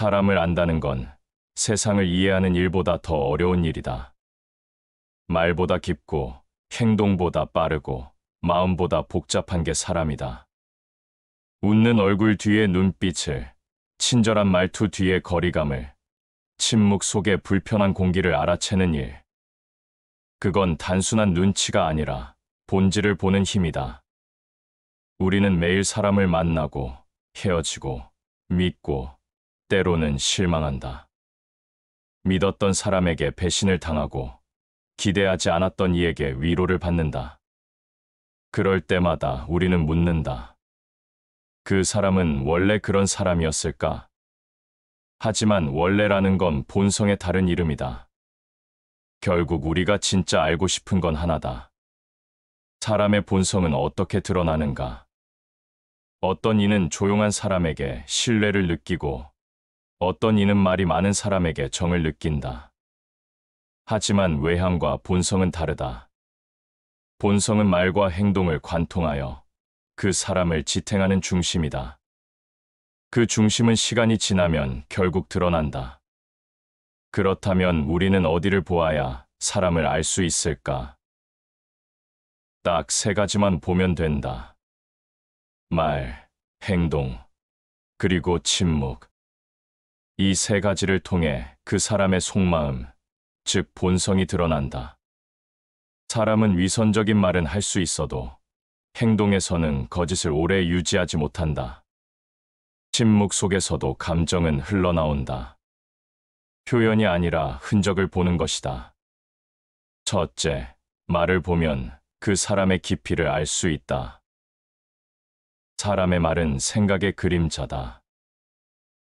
사람을 안다는 건 세상을 이해하는 일보다 더 어려운 일이다. 말보다 깊고 행동보다 빠르고 마음보다 복잡한 게 사람이다. 웃는 얼굴 뒤에 눈빛을, 친절한 말투 뒤에 거리감을, 침묵 속에 불편한 공기를 알아채는 일. 그건 단순한 눈치가 아니라 본질을 보는 힘이다. 우리는 매일 사람을 만나고 헤어지고 믿고 때로는 실망한다. 믿었던 사람에게 배신을 당하고 기대하지 않았던 이에게 위로를 받는다. 그럴 때마다 우리는 묻는다. 그 사람은 원래 그런 사람이었을까? 하지만 원래라는 건 본성의 다른 이름이다. 결국 우리가 진짜 알고 싶은 건 하나다. 사람의 본성은 어떻게 드러나는가? 어떤 이는 조용한 사람에게 신뢰를 느끼고 어떤 이는 말이 많은 사람에게 정을 느낀다. 하지만 외향과 본성은 다르다. 본성은 말과 행동을 관통하여 그 사람을 지탱하는 중심이다. 그 중심은 시간이 지나면 결국 드러난다. 그렇다면 우리는 어디를 보아야 사람을 알 수 있을까? 딱 3가지만 보면 된다. 말, 행동, 그리고 침묵. 이 3가지를 통해 그 사람의 속마음, 즉 본성이 드러난다. 사람은 위선적인 말은 할 수 있어도 행동에서는 거짓을 오래 유지하지 못한다. 침묵 속에서도 감정은 흘러나온다. 표현이 아니라 흔적을 보는 것이다. 첫째, 말을 보면 그 사람의 깊이를 알 수 있다. 사람의 말은 생각의 그림자다.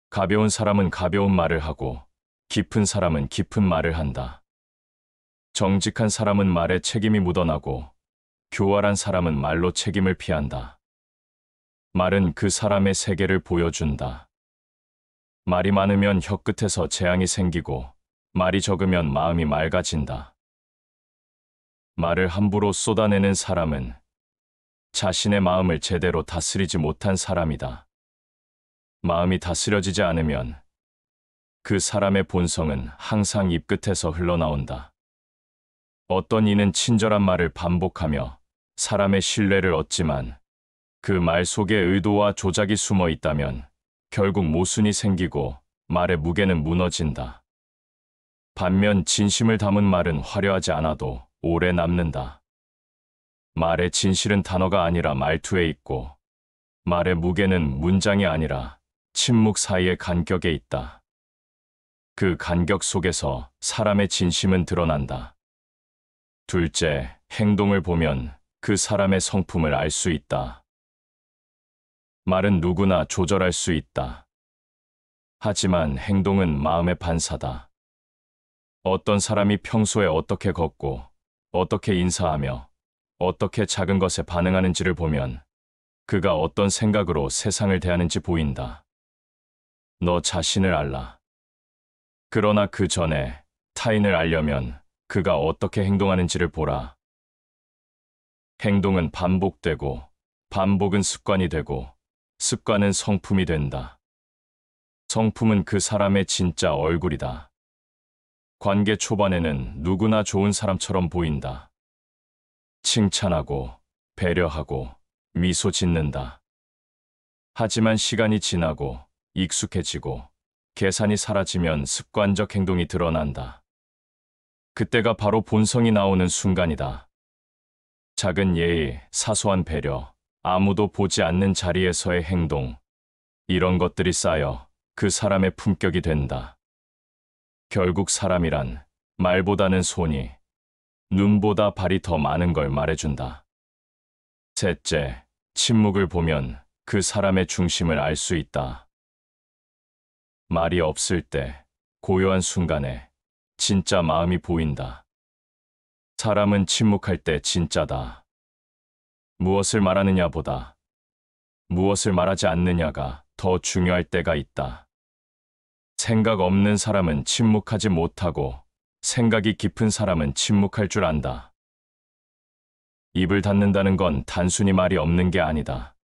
가벼운 사람은 가벼운 말을 하고 깊은 사람은 깊은 말을 한다. 정직한 사람은 말에 책임이 묻어나고 교활한 사람은 말로 책임을 피한다. 말은 그 사람의 세계를 보여준다. 말이 많으면 혀끝에서 재앙이 생기고 말이 적으면 마음이 맑아진다. 말을 함부로 쏟아내는 사람은 자신의 마음을 제대로 다스리지 못한 사람이다. 마음이 다스려지지 않으면 그 사람의 본성은 항상 입끝에서 흘러나온다. 어떤 이는 친절한 말을 반복하며 사람의 신뢰를 얻지만 그 말 속에 의도와 조작이 숨어 있다면 결국 모순이 생기고 말의 무게는 무너진다. 반면 진심을 담은 말은 화려하지 않아도 오래 남는다. 말의 진실은 단어가 아니라 말투에 있고 말의 무게는 문장이 아니라 침묵 사이의 간격에 있다. 그 간격 속에서 사람의 진심은 드러난다. 둘째, 행동을 보면 그 사람의 성품을 알 수 있다. 말은 누구나 조절할 수 있다. 하지만 행동은 마음의 반사다. 어떤 사람이 평소에 어떻게 걷고, 어떻게 인사하며, 어떻게 작은 것에 반응하는지를 보면 그가 어떤 생각으로 세상을 대하는지 보인다. 너 자신을 알라. 그러나 그 전에 타인을 알려면 그가 어떻게 행동하는지를 보라. 행동은 반복되고, 반복은 습관이 되고, 습관은 성품이 된다. 성품은 그 사람의 진짜 얼굴이다. 관계 초반에는 누구나 좋은 사람처럼 보인다. 칭찬하고, 배려하고, 미소 짓는다. 하지만 시간이 지나고, 익숙해지고, 계산이 사라지면 습관적 행동이 드러난다. 그때가 바로 본성이 나오는 순간이다. 작은 예의, 사소한 배려, 아무도 보지 않는 자리에서의 행동, 이런 것들이 쌓여 그 사람의 품격이 된다. 결국 사람이란 말보다는 손이, 눈보다 발이 더 많은 걸 말해준다. 셋째, 침묵을 보면 그 사람의 중심을 알 수 있다. 말이 없을 때, 고요한 순간에 진짜 마음이 보인다. 사람은 침묵할 때 진짜다. 무엇을 말하느냐보다 무엇을 말하지 않느냐가 더 중요할 때가 있다. 생각 없는 사람은 침묵하지 못하고 생각이 깊은 사람은 침묵할 줄 안다. 입을 닫는다는 건 단순히 말이 없는 게 아니다.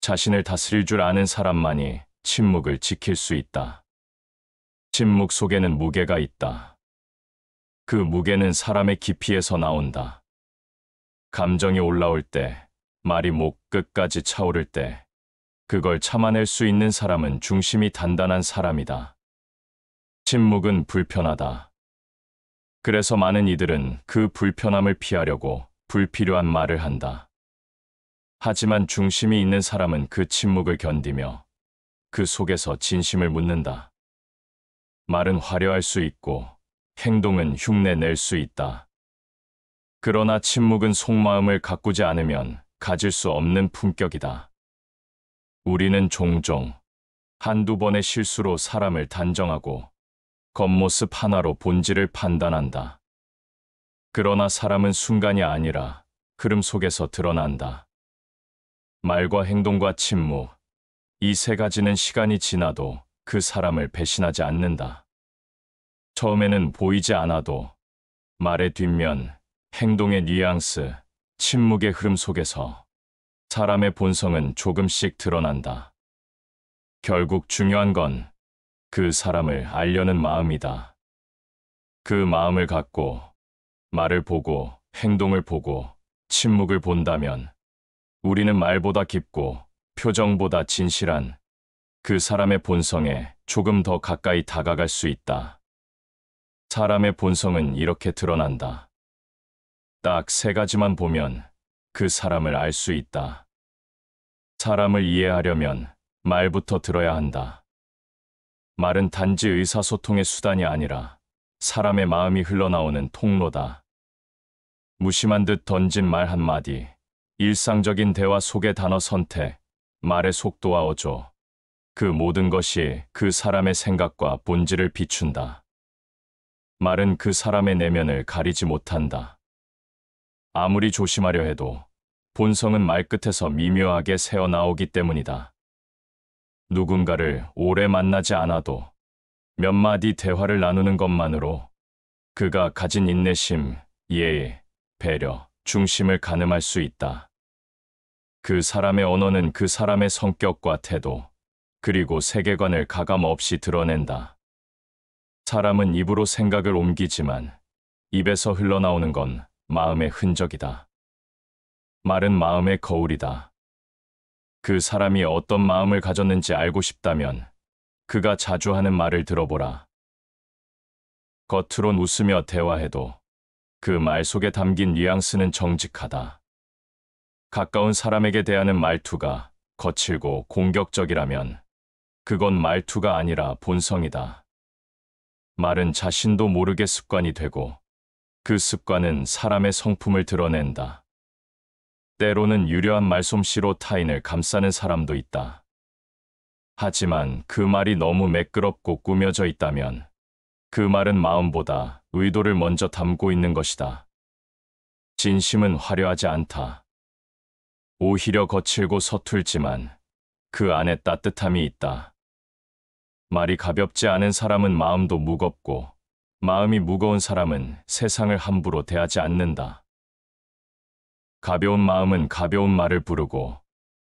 자신을 다스릴 줄 아는 사람만이 침묵을 지킬 수 있다. 침묵 속에는 무게가 있다. 그 무게는 사람의 깊이에서 나온다. 감정이 올라올 때, 말이 목 끝까지 차오를 때, 그걸 참아낼 수 있는 사람은 중심이 단단한 사람이다. 침묵은 불편하다. 그래서 많은 이들은 그 불편함을 피하려고 불필요한 말을 한다. 하지만 중심이 있는 사람은 그 침묵을 견디며 그 속에서 진심을 묻는다. 말은 화려할 수 있고 행동은 흉내 낼 수 있다. 그러나 침묵은 속마음을 가꾸지 않으면 가질 수 없는 품격이다. 우리는 종종 한두 번의 실수로 사람을 단정하고 겉모습 하나로 본질을 판단한다. 그러나 사람은 순간이 아니라 흐름 속에서 드러난다. 말과 행동과 침묵, 이 세 가지는 시간이 지나도 그 사람을 배신하지 않는다. 처음에는 보이지 않아도 말의 뒷면, 행동의 뉘앙스, 침묵의 흐름 속에서 사람의 본성은 조금씩 드러난다. 결국 중요한 건 그 사람을 알려는 마음이다. 그 마음을 갖고 말을 보고 행동을 보고 침묵을 본다면 우리는 말보다 깊고 표정보다 진실한 그 사람의 본성에 조금 더 가까이 다가갈 수 있다. 사람의 본성은 이렇게 드러난다. 딱 세 가지만 보면 그 사람을 알 수 있다. 사람을 이해하려면 말부터 들어야 한다. 말은 단지 의사소통의 수단이 아니라 사람의 마음이 흘러나오는 통로다. 무심한 듯 던진 말 한마디, 일상적인 대화 속의 단어 선택, 말의 속도와 어조, 그 모든 것이 그 사람의 생각과 본질을 비춘다. 말은 그 사람의 내면을 가리지 못한다. 아무리 조심하려 해도 본성은 말끝에서 미묘하게 새어나오기 때문이다. 누군가를 오래 만나지 않아도 몇 마디 대화를 나누는 것만으로 그가 가진 인내심, 예의, 배려, 중심을 가늠할 수 있다. 그 사람의 언어는 그 사람의 성격과 태도, 그리고 세계관을 가감 없이 드러낸다. 사람은 입으로 생각을 옮기지만 입에서 흘러나오는 건 마음의 흔적이다. 말은 마음의 거울이다. 그 사람이 어떤 마음을 가졌는지 알고 싶다면 그가 자주 하는 말을 들어보라. 겉으론 웃으며 대화해도 그 말 속에 담긴 뉘앙스는 정직하다. 가까운 사람에게 대하는 말투가 거칠고 공격적이라면 그건 말투가 아니라 본성이다. 말은 자신도 모르게 습관이 되고 그 습관은 사람의 성품을 드러낸다. 때로는 유려한 말솜씨로 타인을 감싸는 사람도 있다. 하지만 그 말이 너무 매끄럽고 꾸며져 있다면 그 말은 마음보다 의도를 먼저 담고 있는 것이다. 진심은 화려하지 않다. 오히려 거칠고 서툴지만 그 안에 따뜻함이 있다. 말이 가볍지 않은 사람은 마음도 무겁고 마음이 무거운 사람은 세상을 함부로 대하지 않는다. 가벼운 마음은 가벼운 말을 부르고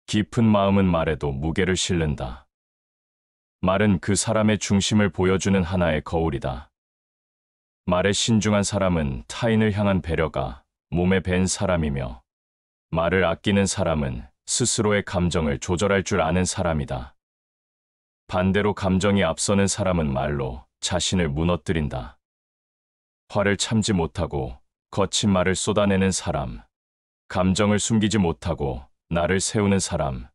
깊은 마음은 말에도 무게를 실른다. 말은 그 사람의 중심을 보여주는 하나의 거울이다. 말에 신중한 사람은 타인을 향한 배려가 몸에 밴 사람이며 말을 아끼는 사람은 스스로의 감정을 조절할 줄 아는 사람이다. 반대로 감정이 앞서는 사람은 말로 자신을 무너뜨린다. 화를 참지 못하고 거친 말을 쏟아내는 사람, 감정을 숨기지 못하고 나를 세우는 사람,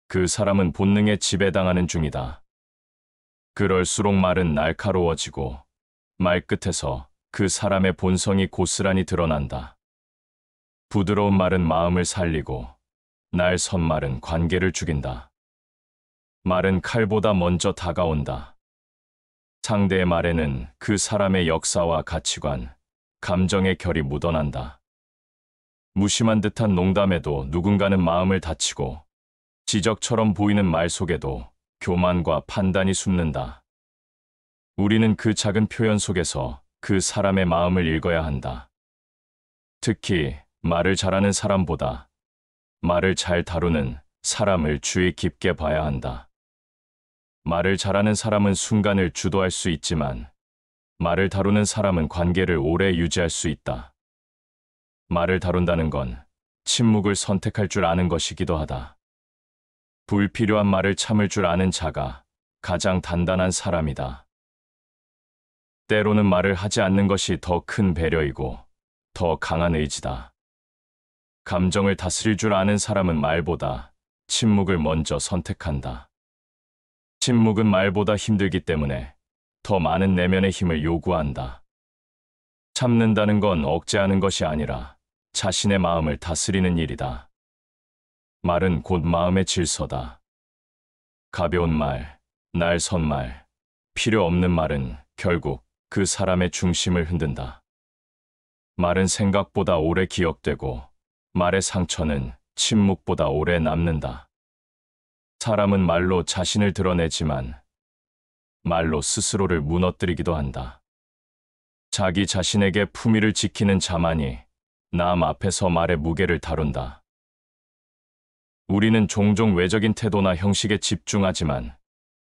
그 사람은 본능에 지배당하는 중이다. 그럴수록 말은 날카로워지고 말끝에서 그 사람의 본성이 고스란히 드러난다. 부드러운 말은 마음을 살리고 날선 말은 관계를 죽인다. 말은 칼보다 먼저 다가온다. 상대의 말에는 그 사람의 역사와 가치관, 감정의 결이 묻어난다. 무심한 듯한 농담에도 누군가는 마음을 다치고 지적처럼 보이는 말 속에도 교만과 판단이 숨는다. 우리는 그 작은 표현 속에서 그 사람의 마음을 읽어야 한다. 특히 말을 잘하는 사람보다 말을 잘 다루는 사람을 주의 깊게 봐야 한다. 말을 잘하는 사람은 순간을 주도할 수 있지만 말을 다루는 사람은 관계를 오래 유지할 수 있다. 말을 다룬다는 건 침묵을 선택할 줄 아는 것이기도 하다. 불필요한 말을 참을 줄 아는 자가 가장 단단한 사람이다. 때로는 말을 하지 않는 것이 더 큰 배려이고 더 강한 의지다. 감정을 다스릴 줄 아는 사람은 말보다 침묵을 먼저 선택한다. 침묵은 말보다 힘들기 때문에 더 많은 내면의 힘을 요구한다. 참는다는 건 억제하는 것이 아니라 자신의 마음을 다스리는 일이다. 말은 곧 마음의 질서다. 가벼운 말, 날선 말, 필요 없는 말은 결국 그 사람의 중심을 흔든다. 말은 생각보다 오래 기억되고 말의 상처는 침묵보다 오래 남는다. 사람은 말로 자신을 드러내지만 말로 스스로를 무너뜨리기도 한다. 자기 자신에게 품위를 지키는 자만이 남 앞에서 말의 무게를 다룬다. 우리는 종종 외적인 태도나 형식에 집중하지만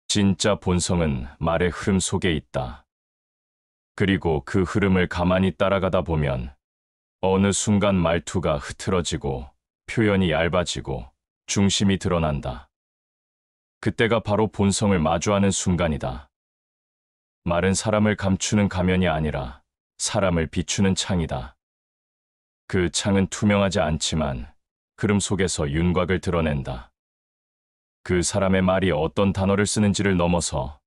진짜 본성은 말의 흐름 속에 있다. 그리고 그 흐름을 가만히 따라가다 보면 어느 순간 말투가 흐트러지고 표현이 얇아지고 중심이 드러난다. 그때가 바로 본성을 마주하는 순간이다. 말은 사람을 감추는 가면이 아니라 사람을 비추는 창이다. 그 창은 투명하지 않지만 흐름 속에서 윤곽을 드러낸다. 그 사람의 말이 어떤 단어를 쓰는지를 넘어서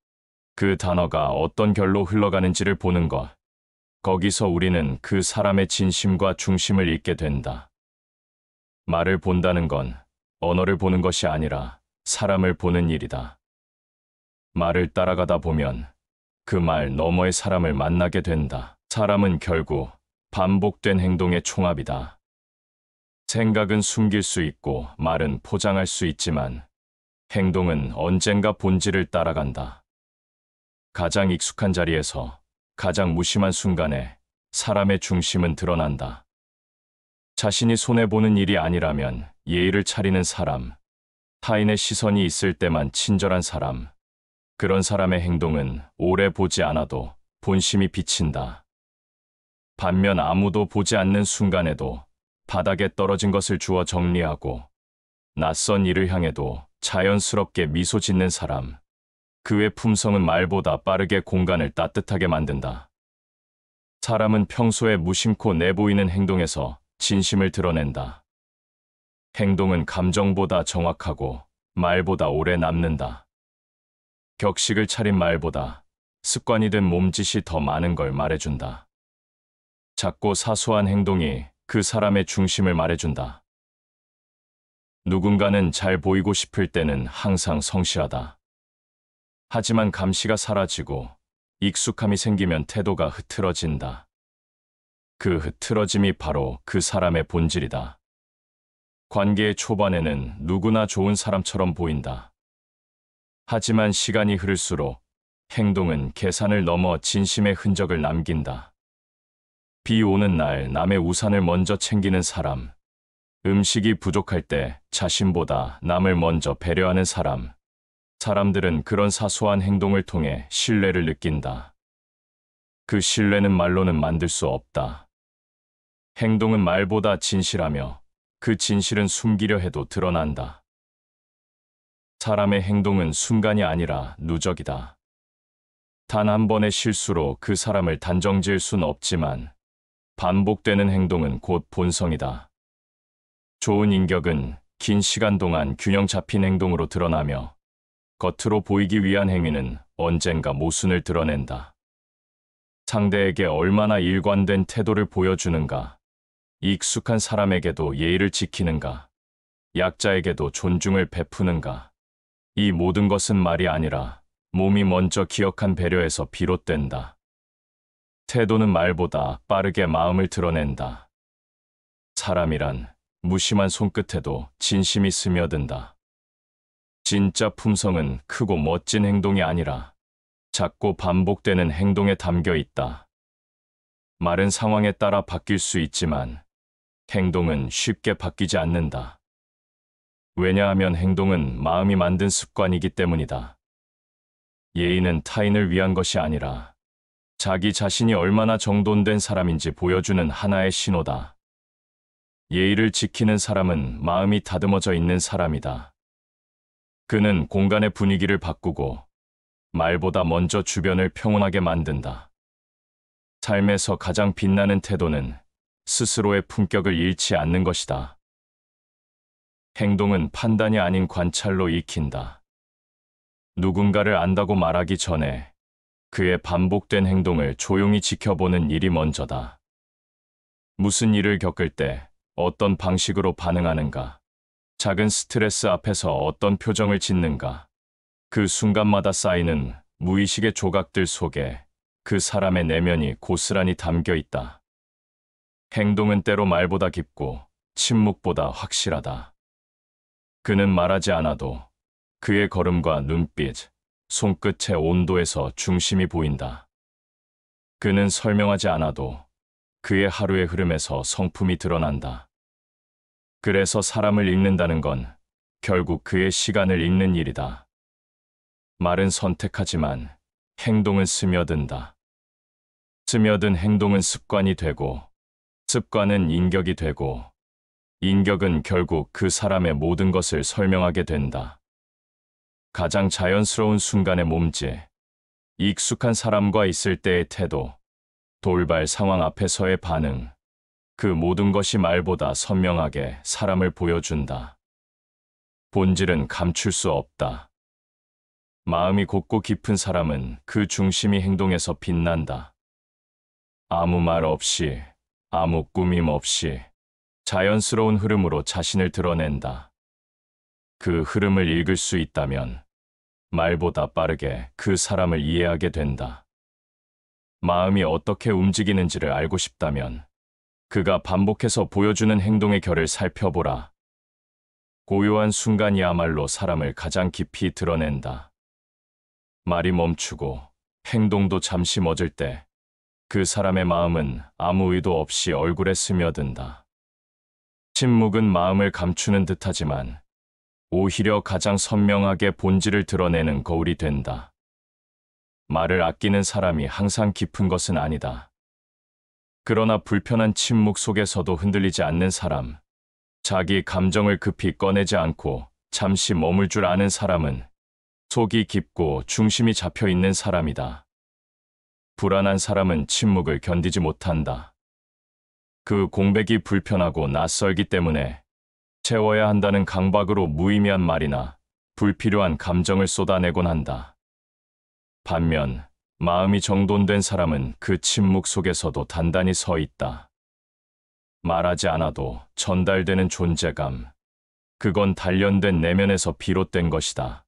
그 단어가 어떤 결로 흘러가는지를 보는 것. 거기서 우리는 그 사람의 진심과 중심을 읽게 된다. 말을 본다는 건 언어를 보는 것이 아니라 사람을 보는 일이다. 말을 따라가다 보면 그 말 너머의 사람을 만나게 된다. 사람은 결국 반복된 행동의 총합이다. 생각은 숨길 수 있고 말은 포장할 수 있지만 행동은 언젠가 본질을 따라간다. 가장 익숙한 자리에서 가장 무심한 순간에 사람의 중심은 드러난다. 자신이 손해보는 일이 아니라면 예의를 차리는 사람, 타인의 시선이 있을 때만 친절한 사람, 그런 사람의 행동은 오래 보지 않아도 본심이 비친다. 반면 아무도 보지 않는 순간에도 바닥에 떨어진 것을 주워 정리하고 낯선 일을 향해도 자연스럽게 미소 짓는 사람, 그의 품성은 말보다 빠르게 공간을 따뜻하게 만든다. 사람은 평소에 무심코 내보이는 행동에서 진심을 드러낸다. 행동은 감정보다 정확하고 말보다 오래 남는다. 격식을 차린 말보다 습관이 된 몸짓이 더 많은 걸 말해준다. 작고 사소한 행동이 그 사람의 중심을 말해준다. 누군가는 잘 보이고 싶을 때는 항상 성실하다. 하지만 감시가 사라지고 익숙함이 생기면 태도가 흐트러진다. 그 흐트러짐이 바로 그 사람의 본질이다. 관계의 초반에는 누구나 좋은 사람처럼 보인다. 하지만 시간이 흐를수록 행동은 계산을 넘어 진심의 흔적을 남긴다. 비 오는 날 남의 우산을 먼저 챙기는 사람, 음식이 부족할 때 자신보다 남을 먼저 배려하는 사람, 사람들은 그런 사소한 행동을 통해 신뢰를 느낀다. 그 신뢰는 말로는 만들 수 없다. 행동은 말보다 진실하며 그 진실은 숨기려 해도 드러난다. 사람의 행동은 순간이 아니라 누적이다. 단 한 번의 실수로 그 사람을 단정지을 순 없지만 반복되는 행동은 곧 본성이다. 좋은 인격은 긴 시간 동안 균형 잡힌 행동으로 드러나며 겉으로 보이기 위한 행위는 언젠가 모순을 드러낸다. 상대에게 얼마나 일관된 태도를 보여주는가, 익숙한 사람에게도 예의를 지키는가, 약자에게도 존중을 베푸는가, 이 모든 것은 말이 아니라 몸이 먼저 기억한 배려에서 비롯된다. 태도는 말보다 빠르게 마음을 드러낸다. 사람이란 무심한 손끝에도 진심이 스며든다. 진짜 품성은 크고 멋진 행동이 아니라 작고 반복되는 행동에 담겨 있다. 말은 상황에 따라 바뀔 수 있지만 행동은 쉽게 바뀌지 않는다. 왜냐하면 행동은 마음이 만든 습관이기 때문이다. 예의는 타인을 위한 것이 아니라 자기 자신이 얼마나 정돈된 사람인지 보여주는 하나의 신호다. 예의를 지키는 사람은 마음이 다듬어져 있는 사람이다. 그는 공간의 분위기를 바꾸고 말보다 먼저 주변을 평온하게 만든다. 삶에서 가장 빛나는 태도는 스스로의 품격을 잃지 않는 것이다. 행동은 판단이 아닌 관찰로 익힌다. 누군가를 안다고 말하기 전에 그의 반복된 행동을 조용히 지켜보는 일이 먼저다. 무슨 일을 겪을 때 어떤 방식으로 반응하는가, 작은 스트레스 앞에서 어떤 표정을 짓는가, 그 순간마다 쌓이는 무의식의 조각들 속에 그 사람의 내면이 고스란히 담겨 있다. 행동은 때로 말보다 깊고 침묵보다 확실하다. 그는 말하지 않아도 그의 걸음과 눈빛, 손끝의 온도에서 중심이 보인다. 그는 설명하지 않아도 그의 하루의 흐름에서 성품이 드러난다. 그래서 사람을 읽는다는 건 결국 그의 시간을 읽는 일이다. 말은 선택하지만 행동은 스며든다. 스며든 행동은 습관이 되고, 습관은 인격이 되고, 인격은 결국 그 사람의 모든 것을 설명하게 된다. 가장 자연스러운 순간의 몸짓, 익숙한 사람과 있을 때의 태도, 돌발 상황 앞에서의 반응, 그 모든 것이 말보다 선명하게 사람을 보여준다. 본질은 감출 수 없다. 마음이 곱고 깊은 사람은 그 중심이 행동에서 빛난다. 아무 말 없이, 아무 꾸밈 없이 자연스러운 흐름으로 자신을 드러낸다. 그 흐름을 읽을 수 있다면 말보다 빠르게 그 사람을 이해하게 된다. 마음이 어떻게 움직이는지를 알고 싶다면 그가 반복해서 보여주는 행동의 결을 살펴보라. 고요한 순간이야말로 사람을 가장 깊이 드러낸다. 말이 멈추고 행동도 잠시 멎을 때 그 사람의 마음은 아무 의도 없이 얼굴에 스며든다. 침묵은 마음을 감추는 듯하지만 오히려 가장 선명하게 본질을 드러내는 거울이 된다. 말을 아끼는 사람이 항상 깊은 것은 아니다. 그러나 불편한 침묵 속에서도 흔들리지 않는 사람, 자기 감정을 급히 꺼내지 않고 잠시 머물 줄 아는 사람은 속이 깊고 중심이 잡혀 있는 사람이다. 불안한 사람은 침묵을 견디지 못한다. 그 공백이 불편하고 낯설기 때문에 채워야 한다는 강박으로 무의미한 말이나 불필요한 감정을 쏟아내곤 한다. 반면 마음이 정돈된 사람은 그 침묵 속에서도 단단히 서 있다. 말하지 않아도 전달되는 존재감, 그건 단련된 내면에서 비롯된 것이다.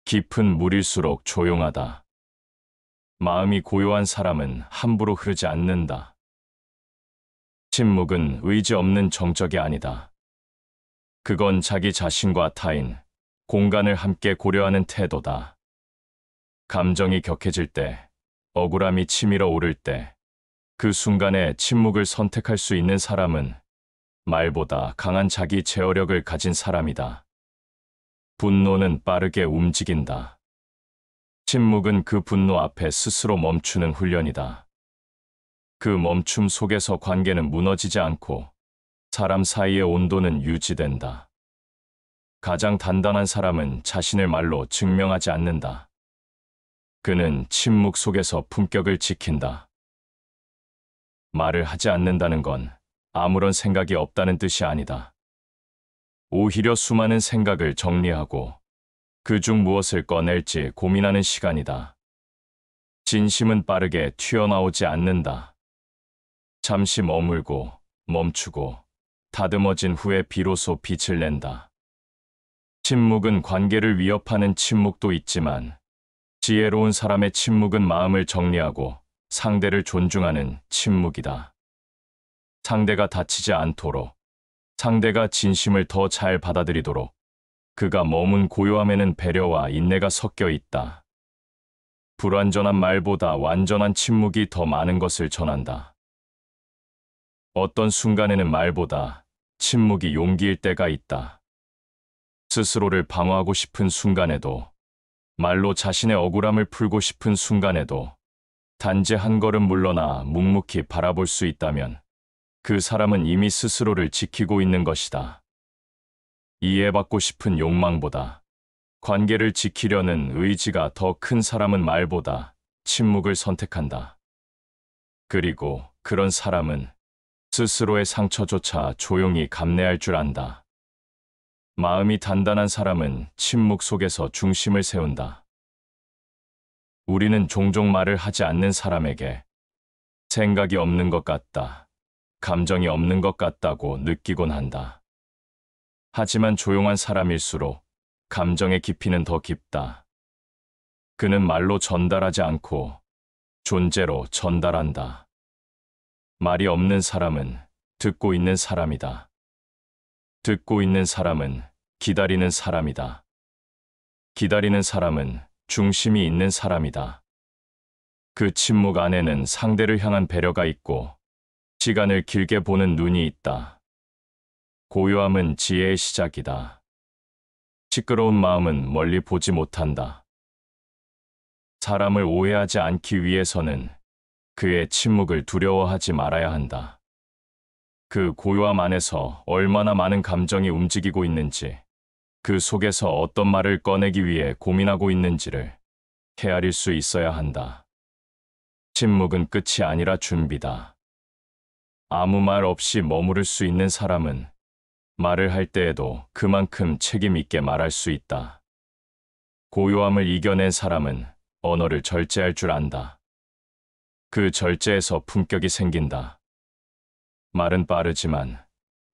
깊은 물일수록 조용하다. 마음이 고요한 사람은 함부로 흐르지 않는다. 침묵은 의지 없는 정적이 아니다. 그건 자기 자신과 타인, 공간을 함께 고려하는 태도다. 감정이 격해질 때, 억울함이 치밀어 오를 때, 그 순간에 침묵을 선택할 수 있는 사람은 말보다 강한 자기 제어력을 가진 사람이다. 분노는 빠르게 움직인다. 침묵은 그 분노 앞에 스스로 멈추는 훈련이다. 그 멈춤 속에서 관계는 무너지지 않고 사람 사이의 온도는 유지된다. 가장 단단한 사람은 자신을 말로 증명하지 않는다. 그는 침묵 속에서 품격을 지킨다. 말을 하지 않는다는 건 아무런 생각이 없다는 뜻이 아니다. 오히려 수많은 생각을 정리하고 그중 무엇을 꺼낼지 고민하는 시간이다. 진심은 빠르게 튀어나오지 않는다. 잠시 머물고 멈추고 다듬어진 후에 비로소 빛을 낸다. 침묵은 관계를 위협하는 침묵도 있지만 지혜로운 사람의 침묵은 마음을 정리하고 상대를 존중하는 침묵이다. 상대가 다치지 않도록, 상대가 진심을 더 잘 받아들이도록 그가 머문 고요함에는 배려와 인내가 섞여 있다. 불완전한 말보다 완전한 침묵이 더 많은 것을 전한다. 어떤 순간에는 말보다 침묵이 용기일 때가 있다. 스스로를 방어하고 싶은 순간에도 말로 자신의 억울함을 풀고 싶은 순간에도 단지 한 걸음 물러나 묵묵히 바라볼 수 있다면 그 사람은 이미 스스로를 지키고 있는 것이다. 이해받고 싶은 욕망보다 관계를 지키려는 의지가 더 큰 사람은 말보다 침묵을 선택한다. 그리고 그런 사람은 스스로의 상처조차 조용히 감내할 줄 안다. 마음이 단단한 사람은 침묵 속에서 중심을 세운다. 우리는 종종 말을 하지 않는 사람에게 생각이 없는 것 같다, 감정이 없는 것 같다고 느끼곤 한다. 하지만 조용한 사람일수록 감정의 깊이는 더 깊다. 그는 말로 전달하지 않고 존재로 전달한다. 말이 없는 사람은 듣고 있는 사람이다. 듣고 있는 사람은 기다리는 사람이다. 기다리는 사람은 중심이 있는 사람이다. 그 침묵 안에는 상대를 향한 배려가 있고 시간을 길게 보는 눈이 있다. 고요함은 지혜의 시작이다. 시끄러운 마음은 멀리 보지 못한다. 사람을 오해하지 않기 위해서는 그의 침묵을 두려워하지 말아야 한다. 그 고요함 안에서 얼마나 많은 감정이 움직이고 있는지, 그 속에서 어떤 말을 꺼내기 위해 고민하고 있는지를 헤아릴 수 있어야 한다. 침묵은 끝이 아니라 준비다. 아무 말 없이 머무를 수 있는 사람은 말을 할 때에도 그만큼 책임 있게 말할 수 있다. 고요함을 이겨낸 사람은 언어를 절제할 줄 안다. 그 절제에서 품격이 생긴다. 말은 빠르지만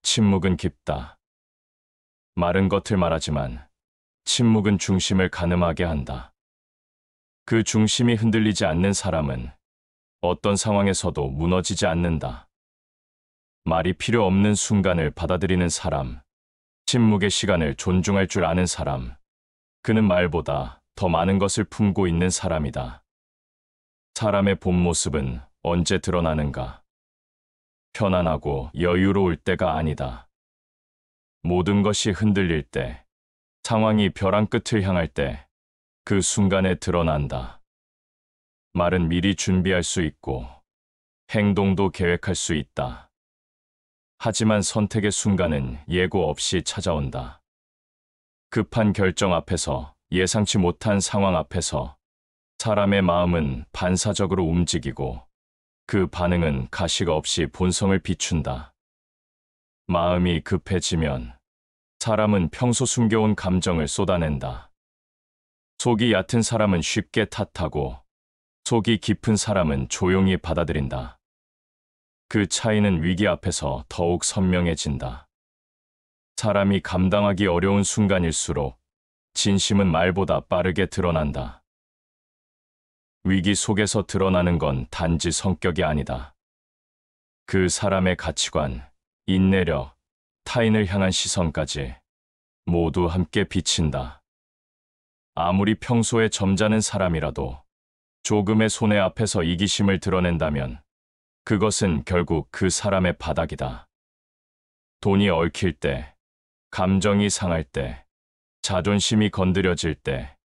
침묵은 깊다. 말은 겉을 말하지만 침묵은 중심을 가늠하게 한다. 그 중심이 흔들리지 않는 사람은 어떤 상황에서도 무너지지 않는다. 말이 필요 없는 순간을 받아들이는 사람, 침묵의 시간을 존중할 줄 아는 사람, 그는 말보다 더 많은 것을 품고 있는 사람이다. 사람의 본 모습은 언제 드러나는가? 편안하고 여유로울 때가 아니다. 모든 것이 흔들릴 때, 상황이 벼랑 끝을 향할 때, 그 순간에 드러난다. 말은 미리 준비할 수 있고, 행동도 계획할 수 있다. 하지만 선택의 순간은 예고 없이 찾아온다. 급한 결정 앞에서, 예상치 못한 상황 앞에서 사람의 마음은 반사적으로 움직이고 그 반응은 가식 없이 본성을 비춘다. 마음이 급해지면 사람은 평소 숨겨온 감정을 쏟아낸다. 속이 얕은 사람은 쉽게 탓하고 속이 깊은 사람은 조용히 받아들인다. 그 차이는 위기 앞에서 더욱 선명해진다. 사람이 감당하기 어려운 순간일수록 진심은 말보다 빠르게 드러난다. 위기 속에서 드러나는 건 단지 성격이 아니다. 그 사람의 가치관, 인내력, 타인을 향한 시선까지 모두 함께 비친다. 아무리 평소에 점잖은 사람이라도 조금의 손해 앞에서 이기심을 드러낸다면 그것은 결국 그 사람의 바닥이다. 돈이 얽힐 때, 감정이 상할 때, 자존심이 건드려질 때,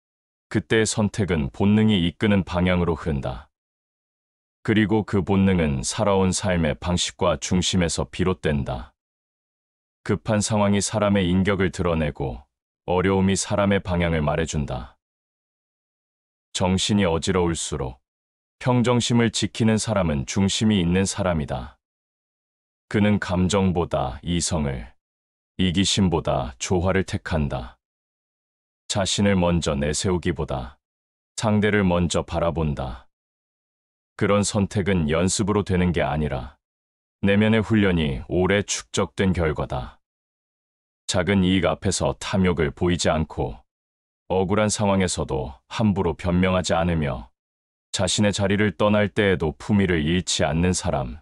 그때의 선택은 본능이 이끄는 방향으로 흐른다. 그리고 그 본능은 살아온 삶의 방식과 중심에서 비롯된다. 급한 상황이 사람의 인격을 드러내고 어려움이 사람의 방향을 말해준다. 정신이 어지러울수록 평정심을 지키는 사람은 중심이 있는 사람이다. 그는 감정보다 이성을, 이기심보다 조화를 택한다. 자신을 먼저 내세우기보다 상대를 먼저 바라본다. 그런 선택은 연습으로 되는 게 아니라 내면의 훈련이 오래 축적된 결과다. 작은 이익 앞에서 탐욕을 보이지 않고 억울한 상황에서도 함부로 변명하지 않으며 자신의 자리를 떠날 때에도 품위를 잃지 않는 사람,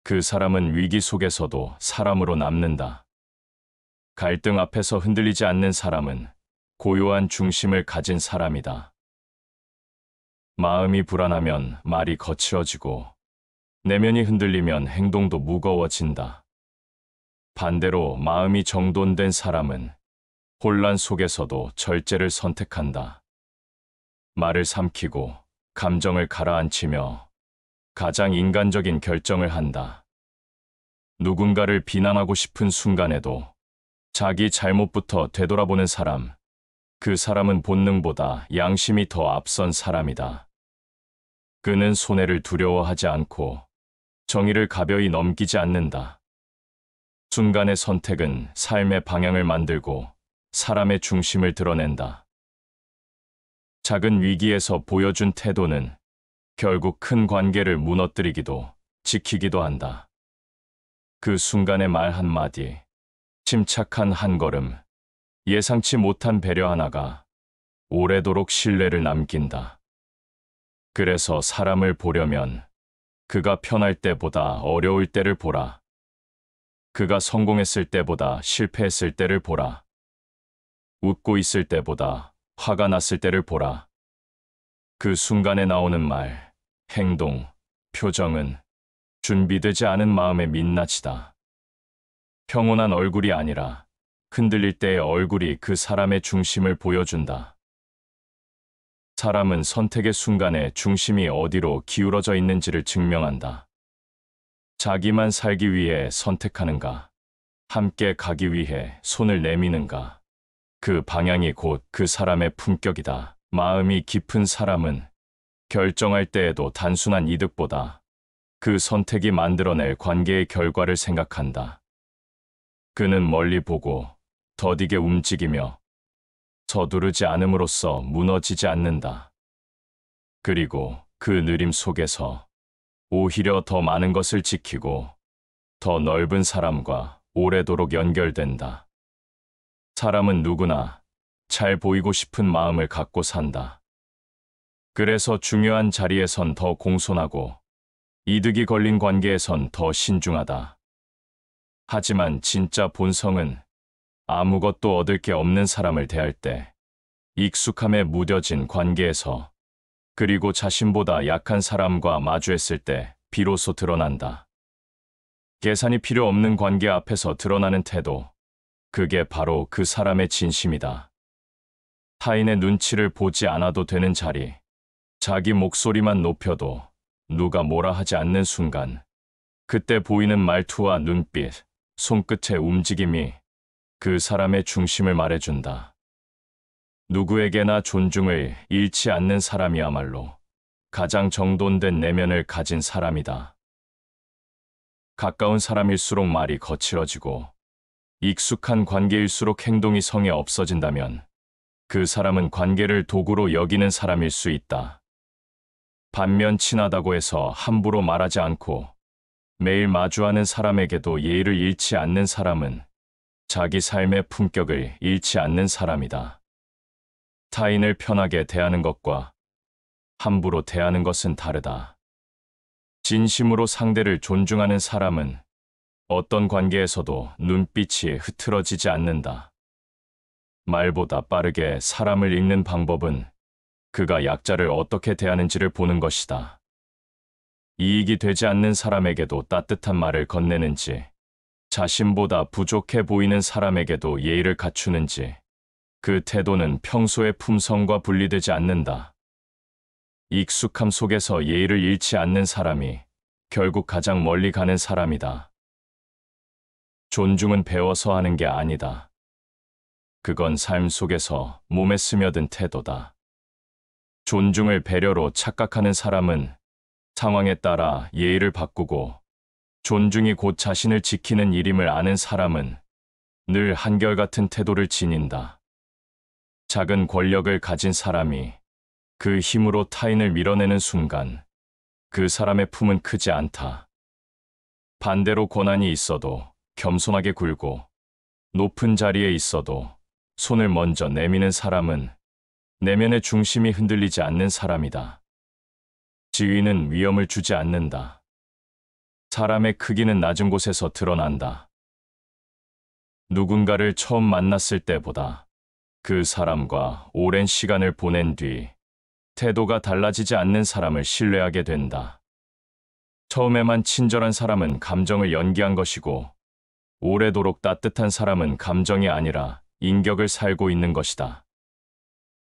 그 사람은 위기 속에서도 사람으로 남는다. 갈등 앞에서 흔들리지 않는 사람은 고요한 중심을 가진 사람이다. 마음이 불안하면 말이 거칠어지고 내면이 흔들리면 행동도 무거워진다. 반대로 마음이 정돈된 사람은 혼란 속에서도 절제를 선택한다. 말을 삼키고 감정을 가라앉히며 가장 인간적인 결정을 한다. 누군가를 비난하고 싶은 순간에도 자기 잘못부터 되돌아보는 사람, 그 사람은 본능보다 양심이 더 앞선 사람이다. 그는 손해를 두려워하지 않고 정의를 가벼이 넘기지 않는다. 순간의 선택은 삶의 방향을 만들고 사람의 중심을 드러낸다. 작은 위기에서 보여준 태도는 결국 큰 관계를 무너뜨리기도 지키기도 한다. 그 순간의 말 한마디, 침착한 한 걸음, 예상치 못한 배려 하나가 오래도록 신뢰를 남긴다. 그래서 사람을 보려면 그가 편할 때보다 어려울 때를 보라. 그가 성공했을 때보다 실패했을 때를 보라. 웃고 있을 때보다 화가 났을 때를 보라. 그 순간에 나오는 말, 행동, 표정은 준비되지 않은 마음의 민낯이다. 평온한 얼굴이 아니라 흔들릴 때의 얼굴이 그 사람의 중심을 보여준다. 사람은 선택의 순간에 중심이 어디로 기울어져 있는지를 증명한다. 자기만 살기 위해 선택하는가? 함께 가기 위해 손을 내미는가? 그 방향이 곧 그 사람의 품격이다. 마음이 깊은 사람은 결정할 때에도 단순한 이득보다 그 선택이 만들어낼 관계의 결과를 생각한다. 그는 멀리 보고 더디게 움직이며 서두르지 않음으로써 무너지지 않는다. 그리고 그 느림 속에서 오히려 더 많은 것을 지키고 더 넓은 사람과 오래도록 연결된다. 사람은 누구나 잘 보이고 싶은 마음을 갖고 산다. 그래서 중요한 자리에선 더 공손하고 이득이 걸린 관계에선 더 신중하다. 하지만 진짜 본성은 아무것도 얻을 게 없는 사람을 대할 때, 익숙함에 무뎌진 관계에서, 그리고 자신보다 약한 사람과 마주했을 때 비로소 드러난다. 계산이 필요 없는 관계 앞에서 드러나는 태도, 그게 바로 그 사람의 진심이다. 타인의 눈치를 보지 않아도 되는 자리, 자기 목소리만 높여도 누가 뭐라 하지 않는 순간, 그때 보이는 말투와 눈빛, 손끝의 움직임이 그 사람의 중심을 말해준다. 누구에게나 존중을 잃지 않는 사람이야말로 가장 정돈된 내면을 가진 사람이다. 가까운 사람일수록 말이 거칠어지고 익숙한 관계일수록 행동이 성에 없어진다면 그 사람은 관계를 도구로 여기는 사람일 수 있다. 반면 친하다고 해서 함부로 말하지 않고 매일 마주하는 사람에게도 예의를 잃지 않는 사람은 자기 삶의 품격을 잃지 않는 사람이다. 타인을 편하게 대하는 것과 함부로 대하는 것은 다르다. 진심으로 상대를 존중하는 사람은 어떤 관계에서도 눈빛이 흐트러지지 않는다. 말보다 빠르게 사람을 읽는 방법은 그가 약자를 어떻게 대하는지를 보는 것이다. 이익이 되지 않는 사람에게도 따뜻한 말을 건네는지, 자신보다 부족해 보이는 사람에게도 예의를 갖추는지, 그 태도는 평소의 품성과 분리되지 않는다. 익숙함 속에서 예의를 잃지 않는 사람이 결국 가장 멀리 가는 사람이다. 존중은 배워서 하는 게 아니다. 그건 삶 속에서 몸에 스며든 태도다. 존중을 배려로 착각하는 사람은 상황에 따라 예의를 바꾸고, 존중이 곧 자신을 지키는 일임을 아는 사람은 늘 한결같은 태도를 지닌다. 작은 권력을 가진 사람이 그 힘으로 타인을 밀어내는 순간 그 사람의 품은 크지 않다. 반대로 권한이 있어도 겸손하게 굴고 높은 자리에 있어도 손을 먼저 내미는 사람은 내면의 중심이 흔들리지 않는 사람이다. 지위는 위험을 주지 않는다. 사람의 크기는 낮은 곳에서 드러난다. 누군가를 처음 만났을 때보다 그 사람과 오랜 시간을 보낸 뒤 태도가 달라지지 않는 사람을 신뢰하게 된다. 처음에만 친절한 사람은 감정을 연기한 것이고, 오래도록 따뜻한 사람은 감정이 아니라 인격을 살고 있는 것이다.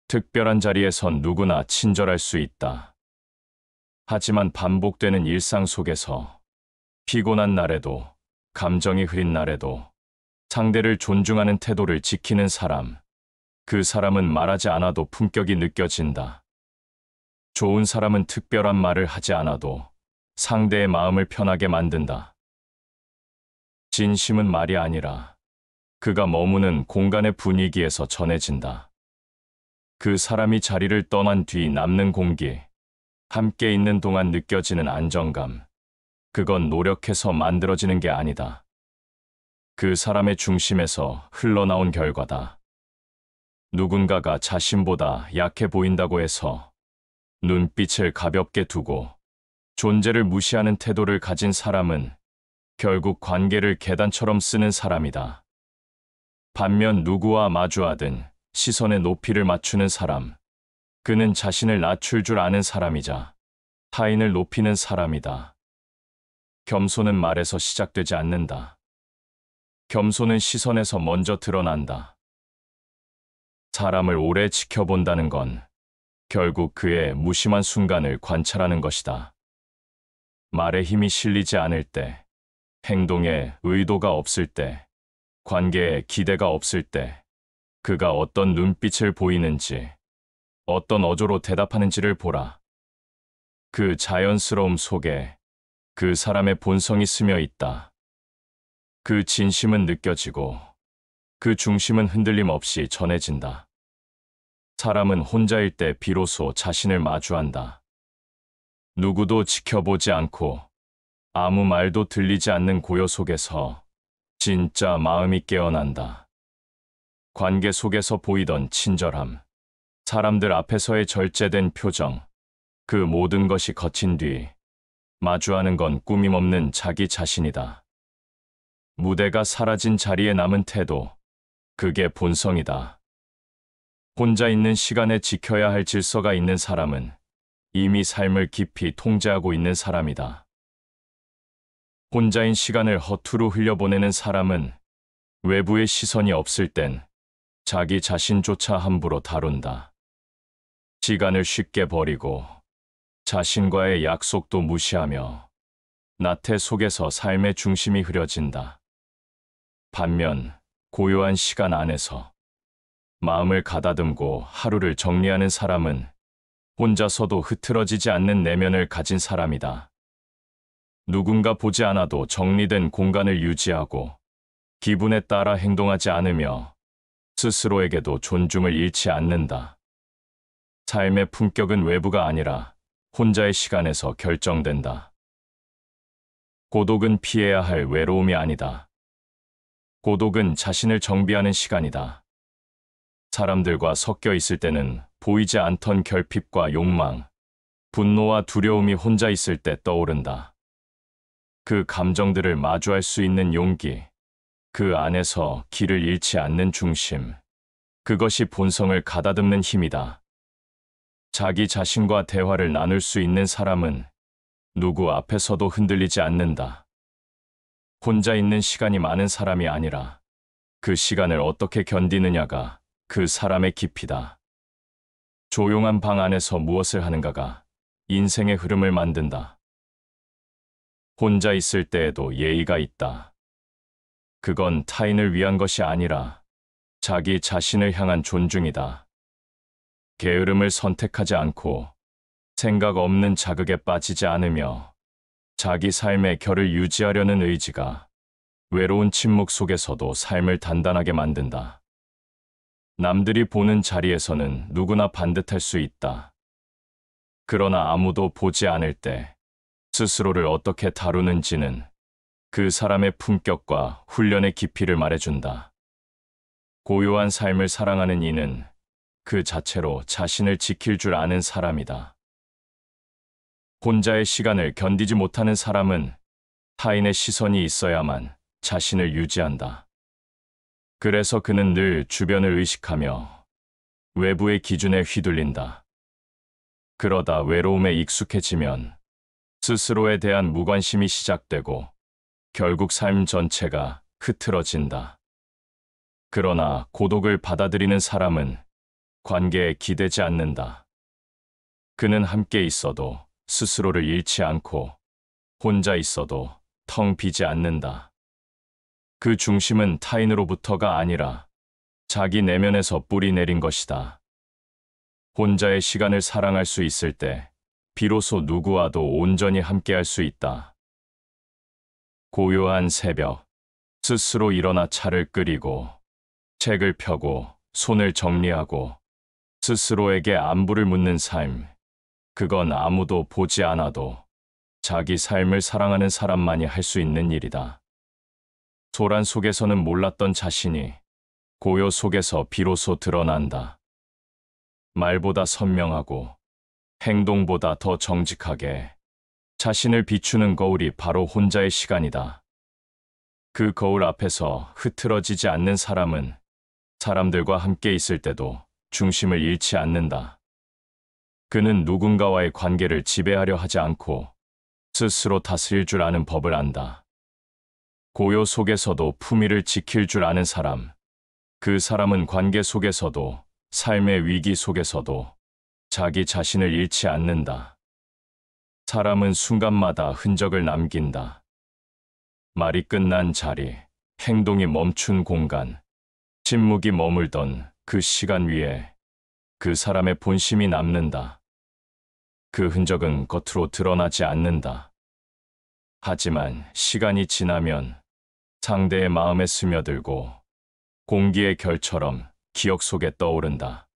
특별한 자리에선 누구나 친절할 수 있다. 하지만 반복되는 일상 속에서 피곤한 날에도, 감정이 흐린 날에도 상대를 존중하는 태도를 지키는 사람, 그 사람은 말하지 않아도 품격이 느껴진다. 좋은 사람은 특별한 말을 하지 않아도 상대의 마음을 편하게 만든다. 진심은 말이 아니라 그가 머무는 공간의 분위기에서 전해진다. 그 사람이 자리를 떠난 뒤 남는 공기, 함께 있는 동안 느껴지는 안정감, 그건 노력해서 만들어지는 게 아니다. 그 사람의 중심에서 흘러나온 결과다. 누군가가 자신보다 약해 보인다고 해서 눈빛을 가볍게 두고 존재를 무시하는 태도를 가진 사람은 결국 관계를 계단처럼 쓰는 사람이다. 반면 누구와 마주하든 시선의 높이를 맞추는 사람, 그는 자신을 낮출 줄 아는 사람이자 타인을 높이는 사람이다. 겸손은 말에서 시작되지 않는다. 겸손은 시선에서 먼저 드러난다. 사람을 오래 지켜본다는 건 결국 그의 무심한 순간을 관찰하는 것이다. 말에 힘이 실리지 않을 때, 행동에 의도가 없을 때, 관계에 기대가 없을 때, 그가 어떤 눈빛을 보이는지, 어떤 어조로 대답하는지를 보라. 그 자연스러움 속에 그 사람의 본성이 스며 있다. 그 진심은 느껴지고 그 중심은 흔들림 없이 전해진다. 사람은 혼자일 때 비로소 자신을 마주한다. 누구도 지켜보지 않고 아무 말도 들리지 않는 고요 속에서 진짜 마음이 깨어난다. 관계 속에서 보이던 친절함, 사람들 앞에서의 절제된 표정, 그 모든 것이 거친 뒤 마주하는 건 꾸밈없는 자기 자신이다. 무대가 사라진 자리에 남은 태도, 그게 본성이다. 혼자 있는 시간에 지켜야 할 질서가 있는 사람은 이미 삶을 깊이 통제하고 있는 사람이다. 혼자인 시간을 허투루 흘려보내는 사람은 외부의 시선이 없을 땐 자기 자신조차 함부로 다룬다. 시간을 쉽게 버리고 자신과의 약속도 무시하며 나태 속에서 삶의 중심이 흐려진다. 반면 고요한 시간 안에서 마음을 가다듬고 하루를 정리하는 사람은 혼자서도 흐트러지지 않는 내면을 가진 사람이다. 누군가 보지 않아도 정리된 공간을 유지하고 기분에 따라 행동하지 않으며 스스로에게도 존중을 잃지 않는다. 삶의 품격은 외부가 아니라 혼자의 시간에서 결정된다. 고독은 피해야 할 외로움이 아니다. 고독은 자신을 정비하는 시간이다. 사람들과 섞여 있을 때는 보이지 않던 결핍과 욕망, 분노와 두려움이 혼자 있을 때 떠오른다. 그 감정들을 마주할 수 있는 용기, 그 안에서 길을 잃지 않는 중심, 그것이 본성을 가다듬는 힘이다. 자기 자신과 대화를 나눌 수 있는 사람은 누구 앞에서도 흔들리지 않는다. 혼자 있는 시간이 많은 사람이 아니라 그 시간을 어떻게 견디느냐가 그 사람의 깊이다. 조용한 방 안에서 무엇을 하는가가 인생의 흐름을 만든다. 혼자 있을 때에도 예의가 있다. 그건 타인을 위한 것이 아니라 자기 자신을 향한 존중이다. 게으름을 선택하지 않고 생각 없는 자극에 빠지지 않으며 자기 삶의 결을 유지하려는 의지가 외로운 침묵 속에서도 삶을 단단하게 만든다. 남들이 보는 자리에서는 누구나 반듯할 수 있다. 그러나 아무도 보지 않을 때 스스로를 어떻게 다루는지는 그 사람의 품격과 훈련의 깊이를 말해준다. 고요한 삶을 사랑하는 이는 그 자체로 자신을 지킬 줄 아는 사람이다. 혼자의 시간을 견디지 못하는 사람은 타인의 시선이 있어야만 자신을 유지한다. 그래서 그는 늘 주변을 의식하며 외부의 기준에 휘둘린다. 그러다 외로움에 익숙해지면 스스로에 대한 무관심이 시작되고 결국 삶 전체가 흐트러진다. 그러나 고독을 받아들이는 사람은 관계에 기대지 않는다. 그는 함께 있어도 스스로를 잃지 않고 혼자 있어도 텅 비지 않는다. 그 중심은 타인으로부터가 아니라 자기 내면에서 뿌리 내린 것이다. 혼자의 시간을 사랑할 수 있을 때 비로소 누구와도 온전히 함께할 수 있다. 고요한 새벽, 스스로 일어나 차를 끓이고 책을 펴고 손을 정리하고 스스로에게 안부를 묻는 삶. 그건 아무도 보지 않아도 자기 삶을 사랑하는 사람만이 할 수 있는 일이다. 소란 속에서는 몰랐던 자신이 고요 속에서 비로소 드러난다. 말보다 선명하고 행동보다 더 정직하게 자신을 비추는 거울이 바로 혼자의 시간이다. 그 거울 앞에서 흐트러지지 않는 사람은 사람들과 함께 있을 때도 중심을 잃지 않는다. 그는 누군가와의 관계를 지배하려 하지 않고 스스로 다스릴 줄 아는 법을 안다. 고요 속에서도 품위를 지킬 줄 아는 사람. 그 사람은 관계 속에서도 삶의 위기 속에서도 자기 자신을 잃지 않는다. 사람은 순간마다 흔적을 남긴다. 말이 끝난 자리, 행동이 멈춘 공간, 침묵이 머물던 그 시간 위에 그 사람의 본심이 남는다. 그 흔적은 겉으로 드러나지 않는다. 하지만 시간이 지나면 상대의 마음에 스며들고 공기의 결처럼 기억 속에 떠오른다.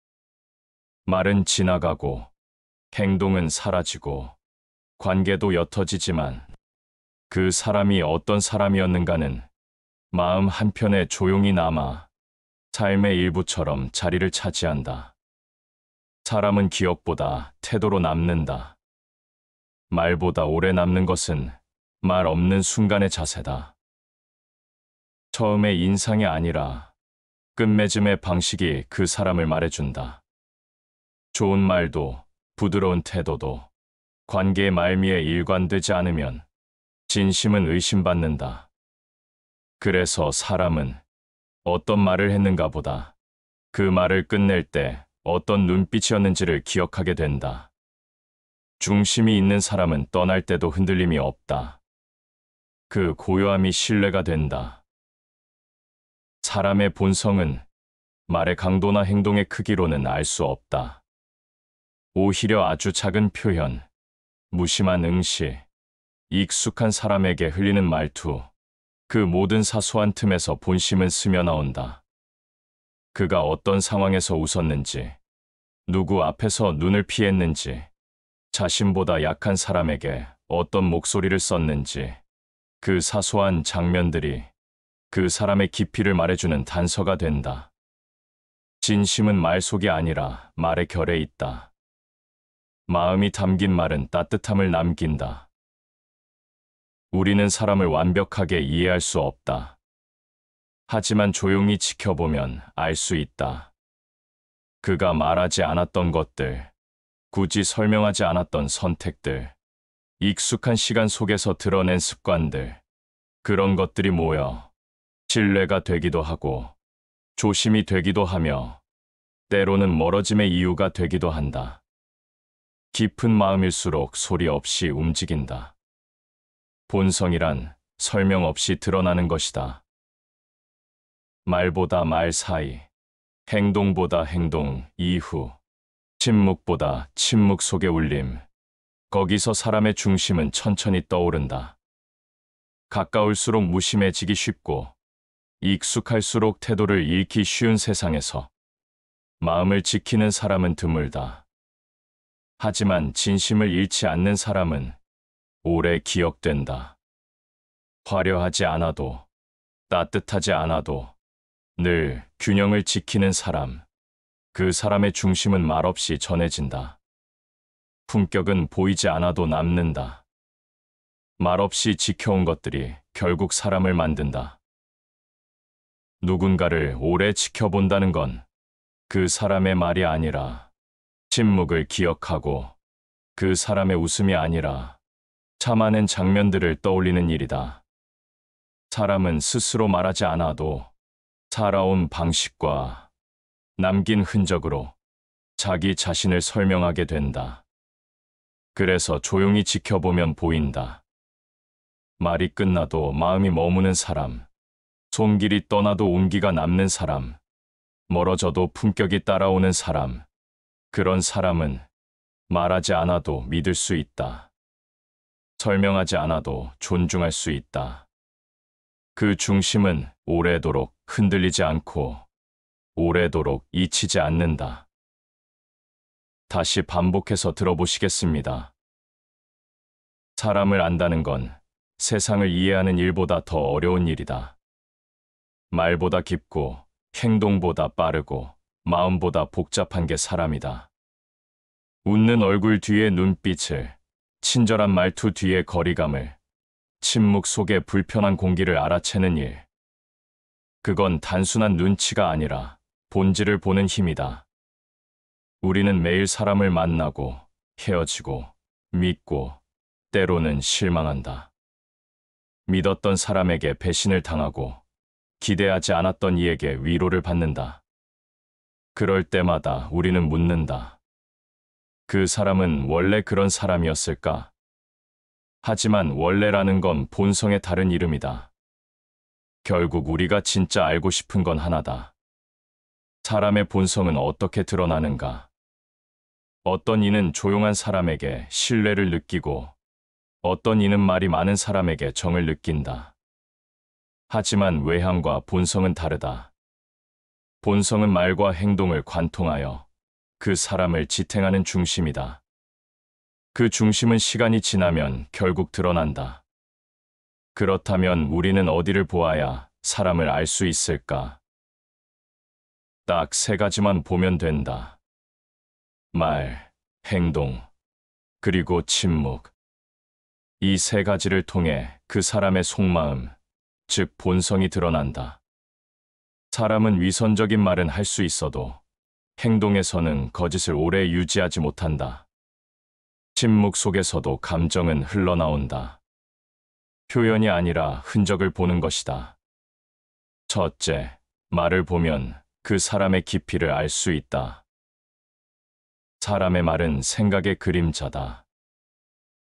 말은 지나가고 행동은 사라지고 관계도 옅어지지만 그 사람이 어떤 사람이었는가는 마음 한편에 조용히 남아 삶의 일부처럼 자리를 차지한다. 사람은 기억보다 태도로 남는다. 말보다 오래 남는 것은 말 없는 순간의 자세다. 처음의 인상이 아니라 끝맺음의 방식이 그 사람을 말해준다. 좋은 말도 부드러운 태도도 관계의 말미에 일관되지 않으면 진심은 의심받는다. 그래서 사람은 어떤 말을 했는가 보다 그 말을 끝낼 때 어떤 눈빛이었는지를 기억하게 된다. 중심이 있는 사람은 떠날 때도 흔들림이 없다. 그 고요함이 신뢰가 된다. 사람의 본성은 말의 강도나 행동의 크기로는 알 수 없다. 오히려 아주 작은 표현, 무심한 응시, 익숙한 사람에게 흘리는 말투, 그 모든 사소한 틈에서 본심은 스며나온다. 그가 어떤 상황에서 웃었는지, 누구 앞에서 눈을 피했는지, 자신보다 약한 사람에게 어떤 목소리를 썼는지, 그 사소한 장면들이 그 사람의 깊이를 말해주는 단서가 된다. 진심은 말 속이 아니라 말의 결에 있다. 마음이 담긴 말은 따뜻함을 남긴다. 우리는 사람을 완벽하게 이해할 수 없다. 하지만 조용히 지켜보면 알 수 있다. 그가 말하지 않았던 것들, 굳이 설명하지 않았던 선택들, 익숙한 시간 속에서 드러낸 습관들, 그런 것들이 모여 신뢰가 되기도 하고 조심이 되기도 하며 때로는 멀어짐의 이유가 되기도 한다. 깊은 마음일수록 소리 없이 움직인다. 본성이란 설명 없이 드러나는 것이다. 말보다 말 사이, 행동보다 행동 이후, 침묵보다 침묵 속의 울림, 거기서 사람의 중심은 천천히 떠오른다. 가까울수록 무심해지기 쉽고 익숙할수록 태도를 잃기 쉬운 세상에서 마음을 지키는 사람은 드물다. 하지만 진심을 잃지 않는 사람은 오래 기억된다. 화려하지 않아도, 따뜻하지 않아도 늘 균형을 지키는 사람, 그 사람의 중심은 말없이 전해진다. 품격은 보이지 않아도 남는다. 말없이 지켜온 것들이 결국 사람을 만든다. 누군가를 오래 지켜본다는 건 그 사람의 말이 아니라 침묵을 기억하고 그 사람의 웃음이 아니라 참아낸 장면들을 떠올리는 일이다. 사람은 스스로 말하지 않아도 살아온 방식과 남긴 흔적으로 자기 자신을 설명하게 된다. 그래서 조용히 지켜보면 보인다. 말이 끝나도 마음이 머무는 사람, 손길이 떠나도 온기가 남는 사람, 멀어져도 품격이 따라오는 사람, 그런 사람은 말하지 않아도 믿을 수 있다. 설명하지 않아도 존중할 수 있다. 그 중심은 오래도록 흔들리지 않고 오래도록 잊히지 않는다. 다시 반복해서 들어보시겠습니다. 사람을 안다는 건 세상을 이해하는 일보다 더 어려운 일이다. 말보다 깊고 행동보다 빠르고 마음보다 복잡한 게 사람이다. 웃는 얼굴 뒤에 눈빛을, 친절한 말투 뒤에 거리감을, 침묵 속에 불편한 공기를 알아채는 일. 그건 단순한 눈치가 아니라 본질을 보는 힘이다. 우리는 매일 사람을 만나고 헤어지고 믿고 때로는 실망한다. 믿었던 사람에게 배신을 당하고 기대하지 않았던 이에게 위로를 받는다. 그럴 때마다 우리는 묻는다. 그 사람은 원래 그런 사람이었을까? 하지만 원래라는 건 본성의 다른 이름이다. 결국 우리가 진짜 알고 싶은 건 하나다. 사람의 본성은 어떻게 드러나는가? 어떤 이는 조용한 사람에게 신뢰를 느끼고 어떤 이는 말이 많은 사람에게 정을 느낀다. 하지만 외향과 본성은 다르다. 본성은 말과 행동을 관통하여 그 사람을 지탱하는 중심이다. 그 중심은 시간이 지나면 결국 드러난다. 그렇다면 우리는 어디를 보아야 사람을 알 수 있을까? 딱 3가지만 보면 된다. 말, 행동, 그리고 침묵. 이 3가지를 통해 그 사람의 속마음, 즉 본성이 드러난다. 사람은 위선적인 말은 할 수 있어도 행동에서는 거짓을 오래 유지하지 못한다. 침묵 속에서도 감정은 흘러나온다. 표현이 아니라 흔적을 보는 것이다. 첫째, 말을 보면 그 사람의 깊이를 알 수 있다. 사람의 말은 생각의 그림자다.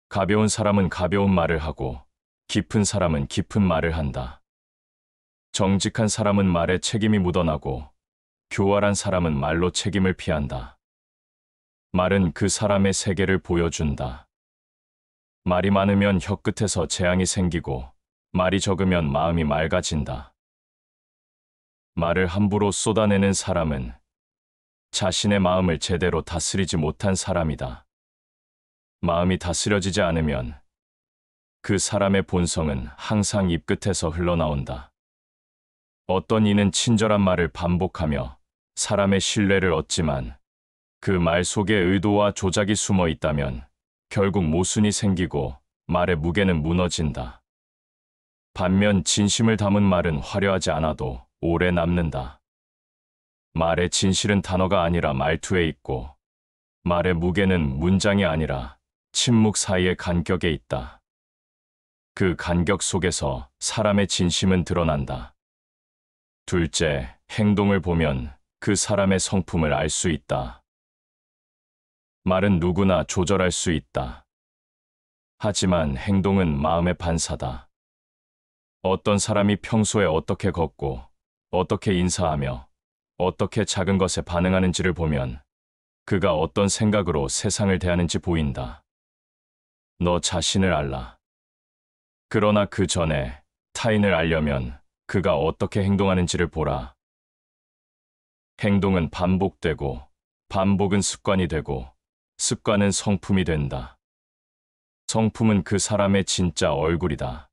가벼운 사람은 가벼운 말을 하고 깊은 사람은 깊은 말을 한다. 정직한 사람은 말에 책임이 묻어나고 교활한 사람은 말로 책임을 피한다. 말은 그 사람의 세계를 보여준다. 말이 많으면 혀끝에서 재앙이 생기고 말이 적으면 마음이 맑아진다. 말을 함부로 쏟아내는 사람은 자신의 마음을 제대로 다스리지 못한 사람이다. 마음이 다스려지지 않으면 그 사람의 본성은 항상 입끝에서 흘러나온다. 어떤 이는 친절한 말을 반복하며 사람의 신뢰를 얻지만 그 말 속에 의도와 조작이 숨어 있다면 결국 모순이 생기고 말의 무게는 무너진다. 반면 진심을 담은 말은 화려하지 않아도 오래 남는다. 말의 진실은 단어가 아니라 말투에 있고 말의 무게는 문장이 아니라 침묵 사이의 간격에 있다. 그 간격 속에서 사람의 진심은 드러난다. 둘째, 행동을 보면 그 사람의 성품을 알 수 있다. 말은 누구나 조절할 수 있다. 하지만 행동은 마음의 반사다. 어떤 사람이 평소에 어떻게 걷고 어떻게 인사하며 어떻게 작은 것에 반응하는지를 보면 그가 어떤 생각으로 세상을 대하는지 보인다. 너 자신을 알라. 그러나 그 전에 타인을 알려면 그가 어떻게 행동하는지를 보라. 행동은 반복되고 반복은 습관이 되고 습관은 성품이 된다. 성품은 그 사람의 진짜 얼굴이다.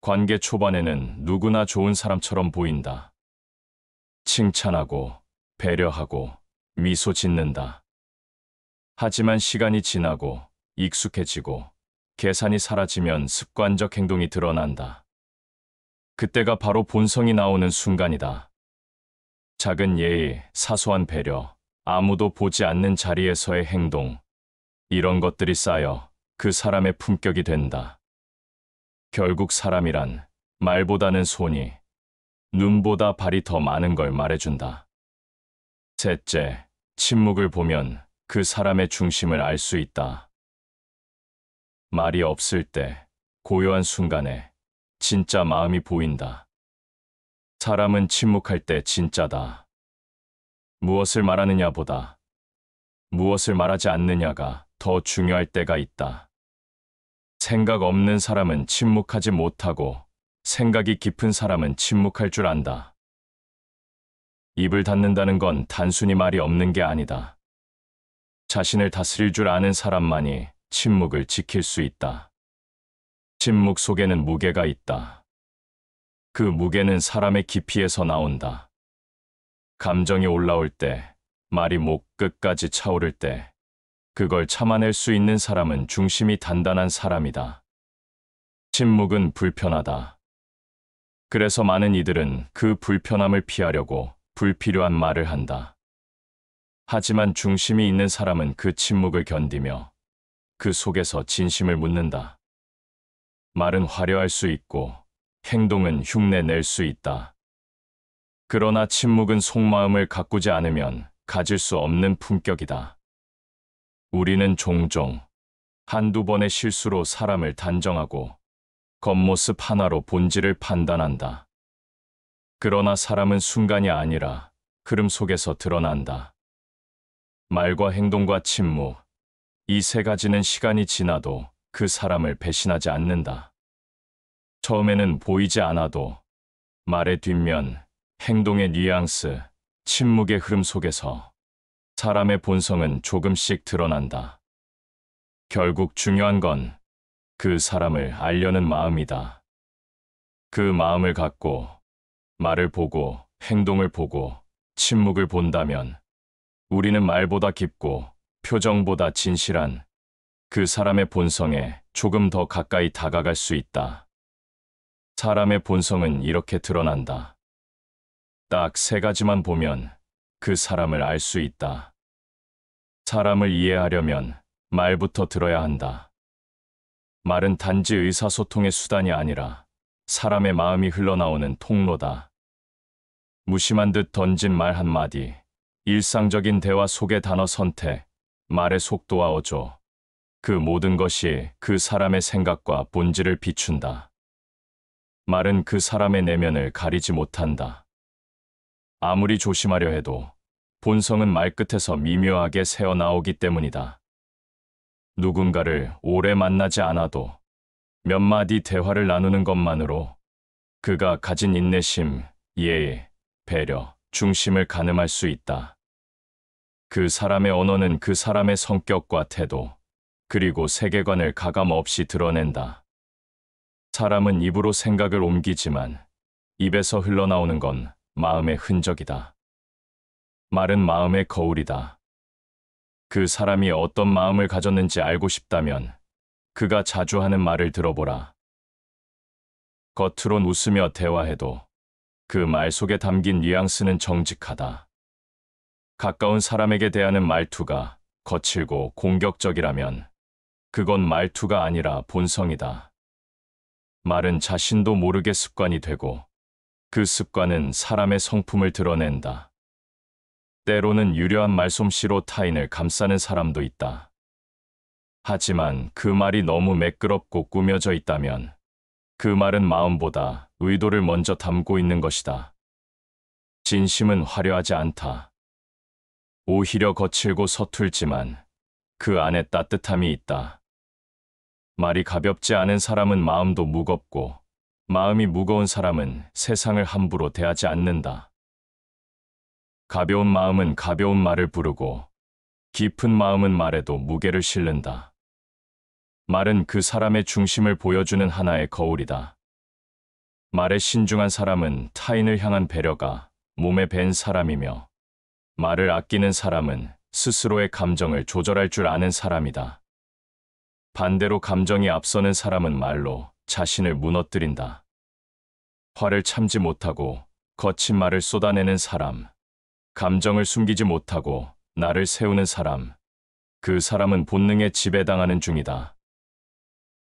관계 초반에는 누구나 좋은 사람처럼 보인다. 칭찬하고 배려하고 미소 짓는다. 하지만 시간이 지나고 익숙해지고 계산이 사라지면 습관적 행동이 드러난다. 그때가 바로 본성이 나오는 순간이다. 작은 예의, 사소한 배려, 아무도 보지 않는 자리에서의 행동, 이런 것들이 쌓여 그 사람의 품격이 된다. 결국 사람이란 말보다는 손이, 눈보다 발이 더 많은 걸 말해준다. 셋째, 침묵을 보면 그 사람의 중심을 알 수 있다. 말이 없을 때, 고요한 순간에 진짜 마음이 보인다. 사람은 침묵할 때 진짜다. 무엇을 말하느냐보다 무엇을 말하지 않느냐가 더 중요할 때가 있다. 생각 없는 사람은 침묵하지 못하고 생각이 깊은 사람은 침묵할 줄 안다. 입을 닫는다는 건 단순히 말이 없는 게 아니다. 자신을 다스릴 줄 아는 사람만이 침묵을 지킬 수 있다. 침묵 속에는 무게가 있다. 그 무게는 사람의 깊이에서 나온다. 감정이 올라올 때, 말이 목 끝까지 차오를 때, 그걸 참아낼 수 있는 사람은 중심이 단단한 사람이다. 침묵은 불편하다. 그래서 많은 이들은 그 불편함을 피하려고 불필요한 말을 한다. 하지만 중심이 있는 사람은 그 침묵을 견디며 그 속에서 진심을 묻는다. 말은 화려할 수 있고 행동은 흉내 낼 수 있다. 그러나 침묵은 속마음을 가꾸지 않으면 가질 수 없는 품격이다. 우리는 종종 한두 번의 실수로 사람을 단정하고 겉모습 하나로 본질을 판단한다. 그러나 사람은 순간이 아니라 흐름 속에서 드러난다. 말과 행동과 침묵, 이 세 가지는 시간이 지나도 그 사람을 배신하지 않는다. 처음에는 보이지 않아도 말의 뒷면, 행동의 뉘앙스, 침묵의 흐름 속에서 사람의 본성은 조금씩 드러난다. 결국 중요한 건 그 사람을 알려는 마음이다. 그 마음을 갖고 말을 보고 행동을 보고 침묵을 본다면 우리는 말보다 깊고 표정보다 진실한 그 사람의 본성에 조금 더 가까이 다가갈 수 있다. 사람의 본성은 이렇게 드러난다. 딱 세 가지만 보면 그 사람을 알 수 있다. 사람을 이해하려면 말부터 들어야 한다. 말은 단지 의사소통의 수단이 아니라 사람의 마음이 흘러나오는 통로다. 무심한 듯 던진 말 한마디, 일상적인 대화 속의 단어 선택, 말의 속도와 어조, 그 모든 것이 그 사람의 생각과 본질을 비춘다. 말은 그 사람의 내면을 가리지 못한다. 아무리 조심하려 해도 본성은 말끝에서 미묘하게 새어나오기 때문이다. 누군가를 오래 만나지 않아도 몇 마디 대화를 나누는 것만으로 그가 가진 인내심, 예의, 배려, 중심을 가늠할 수 있다. 그 사람의 언어는 그 사람의 성격과 태도, 그리고 세계관을 가감없이 드러낸다. 사람은 입으로 생각을 옮기지만 입에서 흘러나오는 건 마음의 흔적이다. 말은 마음의 거울이다. 그 사람이 어떤 마음을 가졌는지 알고 싶다면 그가 자주 하는 말을 들어보라. 겉으론 웃으며 대화해도 그 말 속에 담긴 뉘앙스는 정직하다. 가까운 사람에게 대하는 말투가 거칠고 공격적이라면 그건 말투가 아니라 본성이다. 말은 자신도 모르게 습관이 되고 그 습관은 사람의 성품을 드러낸다. 때로는 유려한 말솜씨로 타인을 감싸는 사람도 있다. 하지만 그 말이 너무 매끄럽고 꾸며져 있다면 그 말은 마음보다 의도를 먼저 담고 있는 것이다. 진심은 화려하지 않다. 오히려 거칠고 서툴지만 그 안에 따뜻함이 있다. 말이 가볍지 않은 사람은 마음도 무겁고 마음이 무거운 사람은 세상을 함부로 대하지 않는다. 가벼운 마음은 가벼운 말을 부르고 깊은 마음은 말에도 무게를 실른다. 말은 그 사람의 중심을 보여주는 하나의 거울이다. 말에 신중한 사람은 타인을 향한 배려가 몸에 밴 사람이며 말을 아끼는 사람은 스스로의 감정을 조절할 줄 아는 사람이다. 반대로 감정이 앞서는 사람은 말로 자신을 무너뜨린다. 화를 참지 못하고 거친 말을 쏟아내는 사람, 감정을 숨기지 못하고 나를 세우는 사람, 그 사람은 본능에 지배당하는 중이다.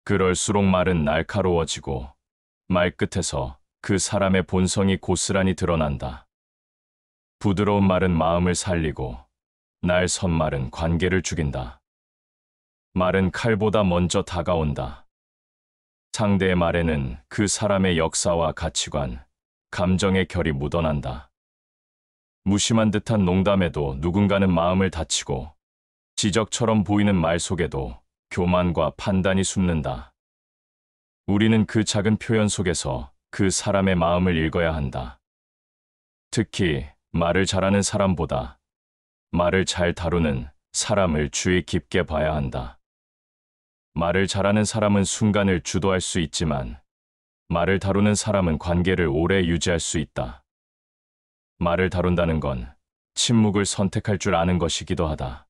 그럴수록 말은 날카로워지고 말끝에서 그 사람의 본성이 고스란히 드러난다. 부드러운 말은 마음을 살리고 날 선 말은 관계를 죽인다. 말은 칼보다 먼저 다가온다. 상대의 말에는 그 사람의 역사와 가치관, 감정의 결이 묻어난다. 무심한 듯한 농담에도 누군가는 마음을 다치고 지적처럼 보이는 말 속에도 교만과 판단이 숨는다. 우리는 그 작은 표현 속에서 그 사람의 마음을 읽어야 한다. 특히 말을 잘하는 사람보다 말을 잘 다루는 사람을 주의 깊게 봐야 한다. 말을 잘하는 사람은 순간을 주도할 수 있지만 말을 다루는 사람은 관계를 오래 유지할 수 있다. 말을 다룬다는 건 침묵을 선택할 줄 아는 것이기도 하다.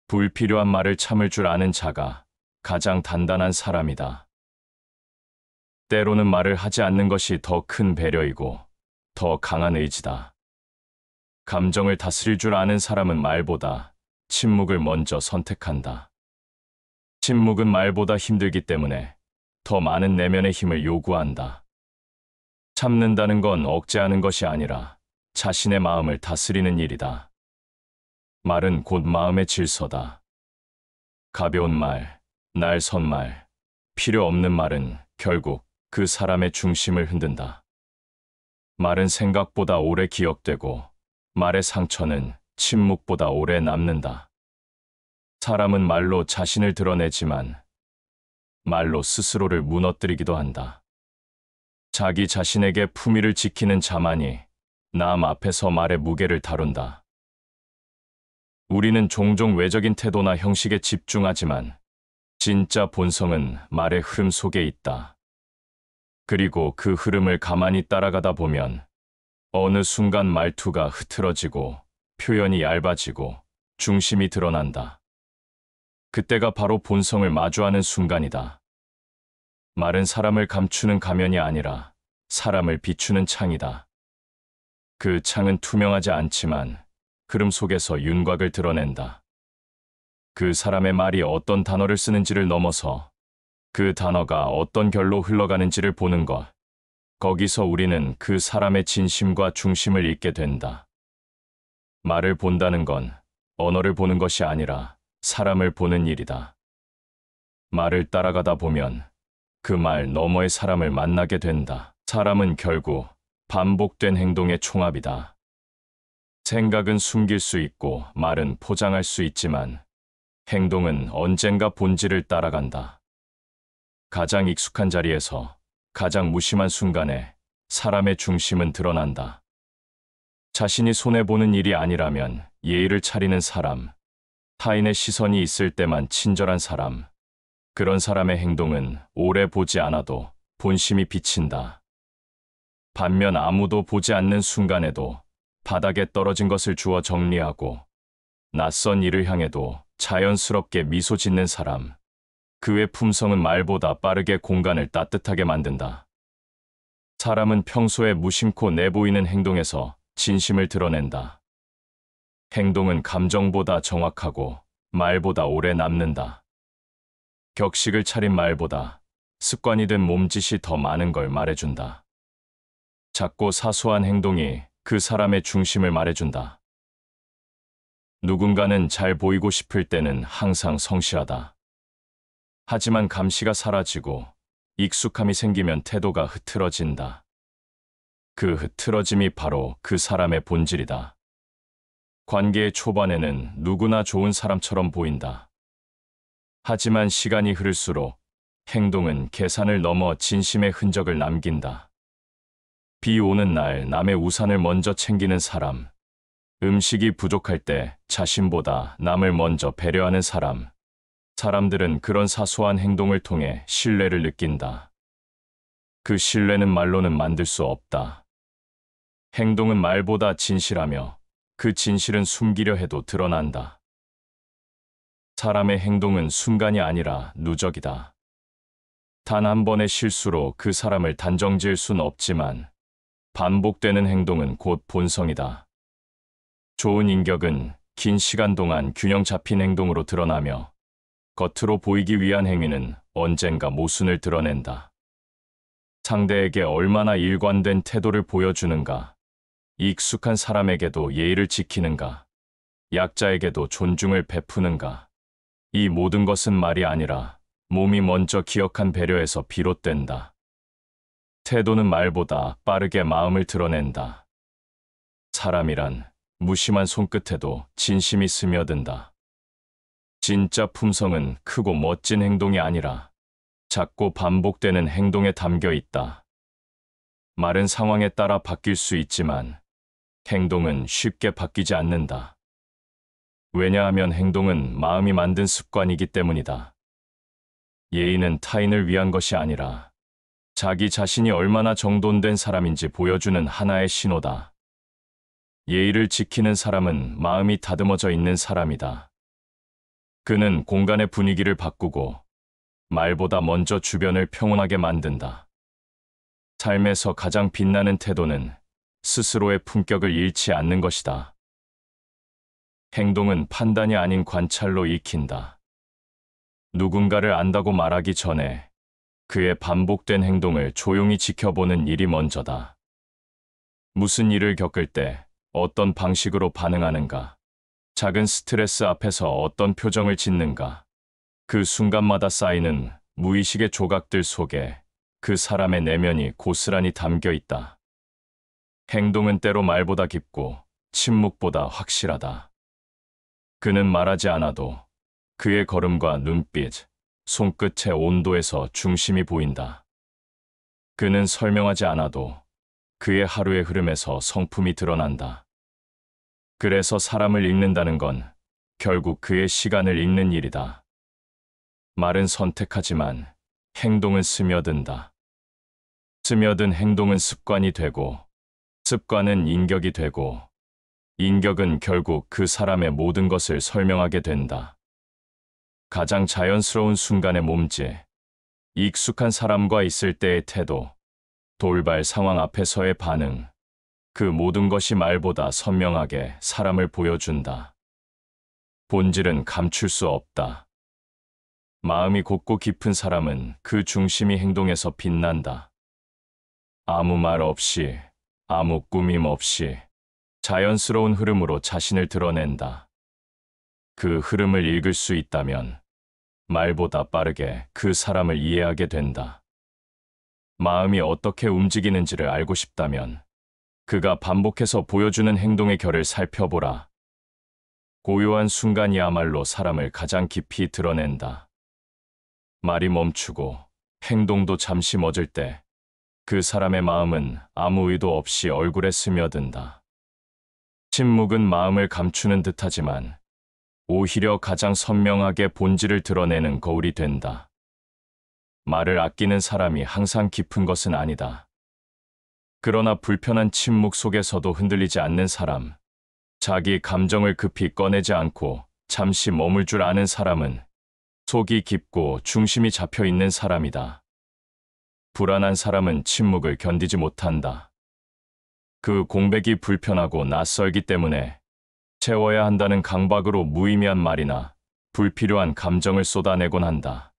불필요한 말을 참을 줄 아는 자가 가장 단단한 사람이다. 때로는 말을 하지 않는 것이 더 큰 배려이고 더 강한 의지다. 감정을 다스릴 줄 아는 사람은 말보다 침묵을 먼저 선택한다. 침묵은 말보다 힘들기 때문에 더 많은 내면의 힘을 요구한다. 참는다는 건 억제하는 것이 아니라 자신의 마음을 다스리는 일이다. 말은 곧 마음의 질서다. 가벼운 말, 날 선 말, 필요 없는 말은 결국 그 사람의 중심을 흔든다. 말은 생각보다 오래 기억되고 말의 상처는 침묵보다 오래 남는다. 사람은 말로 자신을 드러내지만 말로 스스로를 무너뜨리기도 한다. 자기 자신에게 품위를 지키는 자만이 남 앞에서 말의 무게를 다룬다. 우리는 종종 외적인 태도나 형식에 집중하지만 진짜 본성은 말의 흐름 속에 있다. 그리고 그 흐름을 가만히 따라가다 보면 어느 순간 말투가 흐트러지고 표현이 얇아지고 중심이 드러난다. 그때가 바로 본성을 마주하는 순간이다. 말은 사람을 감추는 가면이 아니라 사람을 비추는 창이다. 그 창은 투명하지 않지만 흐름 속에서 윤곽을 드러낸다. 그 사람의 말이 어떤 단어를 쓰는지를 넘어서 그 단어가 어떤 결로 흘러가는지를 보는 것. 거기서 우리는 그 사람의 진심과 중심을 읽게 된다. 말을 본다는 건 언어를 보는 것이 아니라 사람을 보는 일이다. 말을 따라가다 보면 그 말 너머의 사람을 만나게 된다. 사람은 결국 반복된 행동의 총합이다. 생각은 숨길 수 있고 말은 포장할 수 있지만 행동은 언젠가 본질을 따라간다. 가장 익숙한 자리에서 가장 무심한 순간에 사람의 중심은 드러난다. 자신이 손해보는 일이 아니라면 예의를 차리는 사람, 타인의 시선이 있을 때만 친절한 사람, 그런 사람의 행동은 오래 보지 않아도 본심이 비친다. 반면 아무도 보지 않는 순간에도 바닥에 떨어진 것을 주워 정리하고 낯선 일을 향해도 자연스럽게 미소 짓는 사람, 그의 품성은 말보다 빠르게 공간을 따뜻하게 만든다. 사람은 평소에 무심코 내보이는 행동에서 진심을 드러낸다. 행동은 감정보다 정확하고 말보다 오래 남는다. 격식을 차린 말보다 습관이 된 몸짓이 더 많은 걸 말해준다. 작고 사소한 행동이 그 사람의 중심을 말해준다. 누군가는 잘 보이고 싶을 때는 항상 성실하다. 하지만 감시가 사라지고 익숙함이 생기면 태도가 흐트러진다. 그 흐트러짐이 바로 그 사람의 본질이다. 관계의 초반에는 누구나 좋은 사람처럼 보인다. 하지만 시간이 흐를수록 행동은 계산을 넘어 진심의 흔적을 남긴다. 비 오는 날 남의 우산을 먼저 챙기는 사람, 음식이 부족할 때 자신보다 남을 먼저 배려하는 사람, 사람들은 그런 사소한 행동을 통해 신뢰를 느낀다. 그 신뢰는 말로는 만들 수 없다. 행동은 말보다 진실하며 그 진실은 숨기려 해도 드러난다. 사람의 행동은 순간이 아니라 누적이다. 단 한 번의 실수로 그 사람을 단정지을 순 없지만 반복되는 행동은 곧 본성이다. 좋은 인격은 긴 시간 동안 균형 잡힌 행동으로 드러나며 겉으로 보이기 위한 행위는 언젠가 모순을 드러낸다. 상대에게 얼마나 일관된 태도를 보여주는가, 익숙한 사람에게도 예의를 지키는가, 약자에게도 존중을 베푸는가? 이 모든 것은 말이 아니라 몸이 먼저 기억한 배려에서 비롯된다. 태도는 말보다 빠르게 마음을 드러낸다. 사람이란 무심한 손끝에도 진심이 스며든다. 진짜 품성은 크고 멋진 행동이 아니라 작고 반복되는 행동에 담겨 있다. 말은 상황에 따라 바뀔 수 있지만 행동은 쉽게 바뀌지 않는다. 왜냐하면 행동은 마음이 만든 습관이기 때문이다. 예의는 타인을 위한 것이 아니라 자기 자신이 얼마나 정돈된 사람인지 보여주는 하나의 신호다. 예의를 지키는 사람은 마음이 다듬어져 있는 사람이다. 그는 공간의 분위기를 바꾸고 말보다 먼저 주변을 평온하게 만든다. 삶에서 가장 빛나는 태도는 스스로의 품격을 잃지 않는 것이다. 행동은 판단이 아닌 관찰로 익힌다. 누군가를 안다고 말하기 전에 그의 반복된 행동을 조용히 지켜보는 일이 먼저다. 무슨 일을 겪을 때 어떤 방식으로 반응하는가? 작은 스트레스 앞에서 어떤 표정을 짓는가? 그 순간마다 쌓이는 무의식의 조각들 속에 그 사람의 내면이 고스란히 담겨 있다. 행동은 때로 말보다 깊고 침묵보다 확실하다. 그는 말하지 않아도 그의 걸음과 눈빛, 손끝의 온도에서 중심이 보인다. 그는 설명하지 않아도 그의 하루의 흐름에서 성품이 드러난다. 그래서 사람을 읽는다는 건 결국 그의 시간을 읽는 일이다. 말은 선택하지만 행동은 스며든다. 스며든 행동은 습관이 되고 습관은 인격이 되고 인격은 결국 그 사람의 모든 것을 설명하게 된다. 가장 자연스러운 순간의 몸짓, 익숙한 사람과 있을 때의 태도, 돌발 상황 앞에서의 반응, 그 모든 것이 말보다 선명하게 사람을 보여준다. 본질은 감출 수 없다. 마음이 곱고 깊은 사람은 그 중심이 행동에서 빛난다. 아무 말 없이, 아무 꾸밈 없이 자연스러운 흐름으로 자신을 드러낸다. 그 흐름을 읽을 수 있다면 말보다 빠르게 그 사람을 이해하게 된다. 마음이 어떻게 움직이는지를 알고 싶다면 그가 반복해서 보여주는 행동의 결을 살펴보라. 고요한 순간이야말로 사람을 가장 깊이 드러낸다. 말이 멈추고 행동도 잠시 멎을 때 그 사람의 마음은 아무 의도 없이 얼굴에 스며든다. 침묵은 마음을 감추는 듯하지만 오히려 가장 선명하게 본질을 드러내는 거울이 된다. 말을 아끼는 사람이 항상 깊은 것은 아니다. 그러나 불편한 침묵 속에서도 흔들리지 않는 사람, 자기 감정을 급히 꺼내지 않고 잠시 머물 줄 아는 사람은 속이 깊고 중심이 잡혀 있는 사람이다. 불안한 사람은 침묵을 견디지 못한다. 그 공백이 불편하고 낯설기 때문에 채워야 한다는 강박으로 무의미한 말이나 불필요한 감정을 쏟아내곤 한다.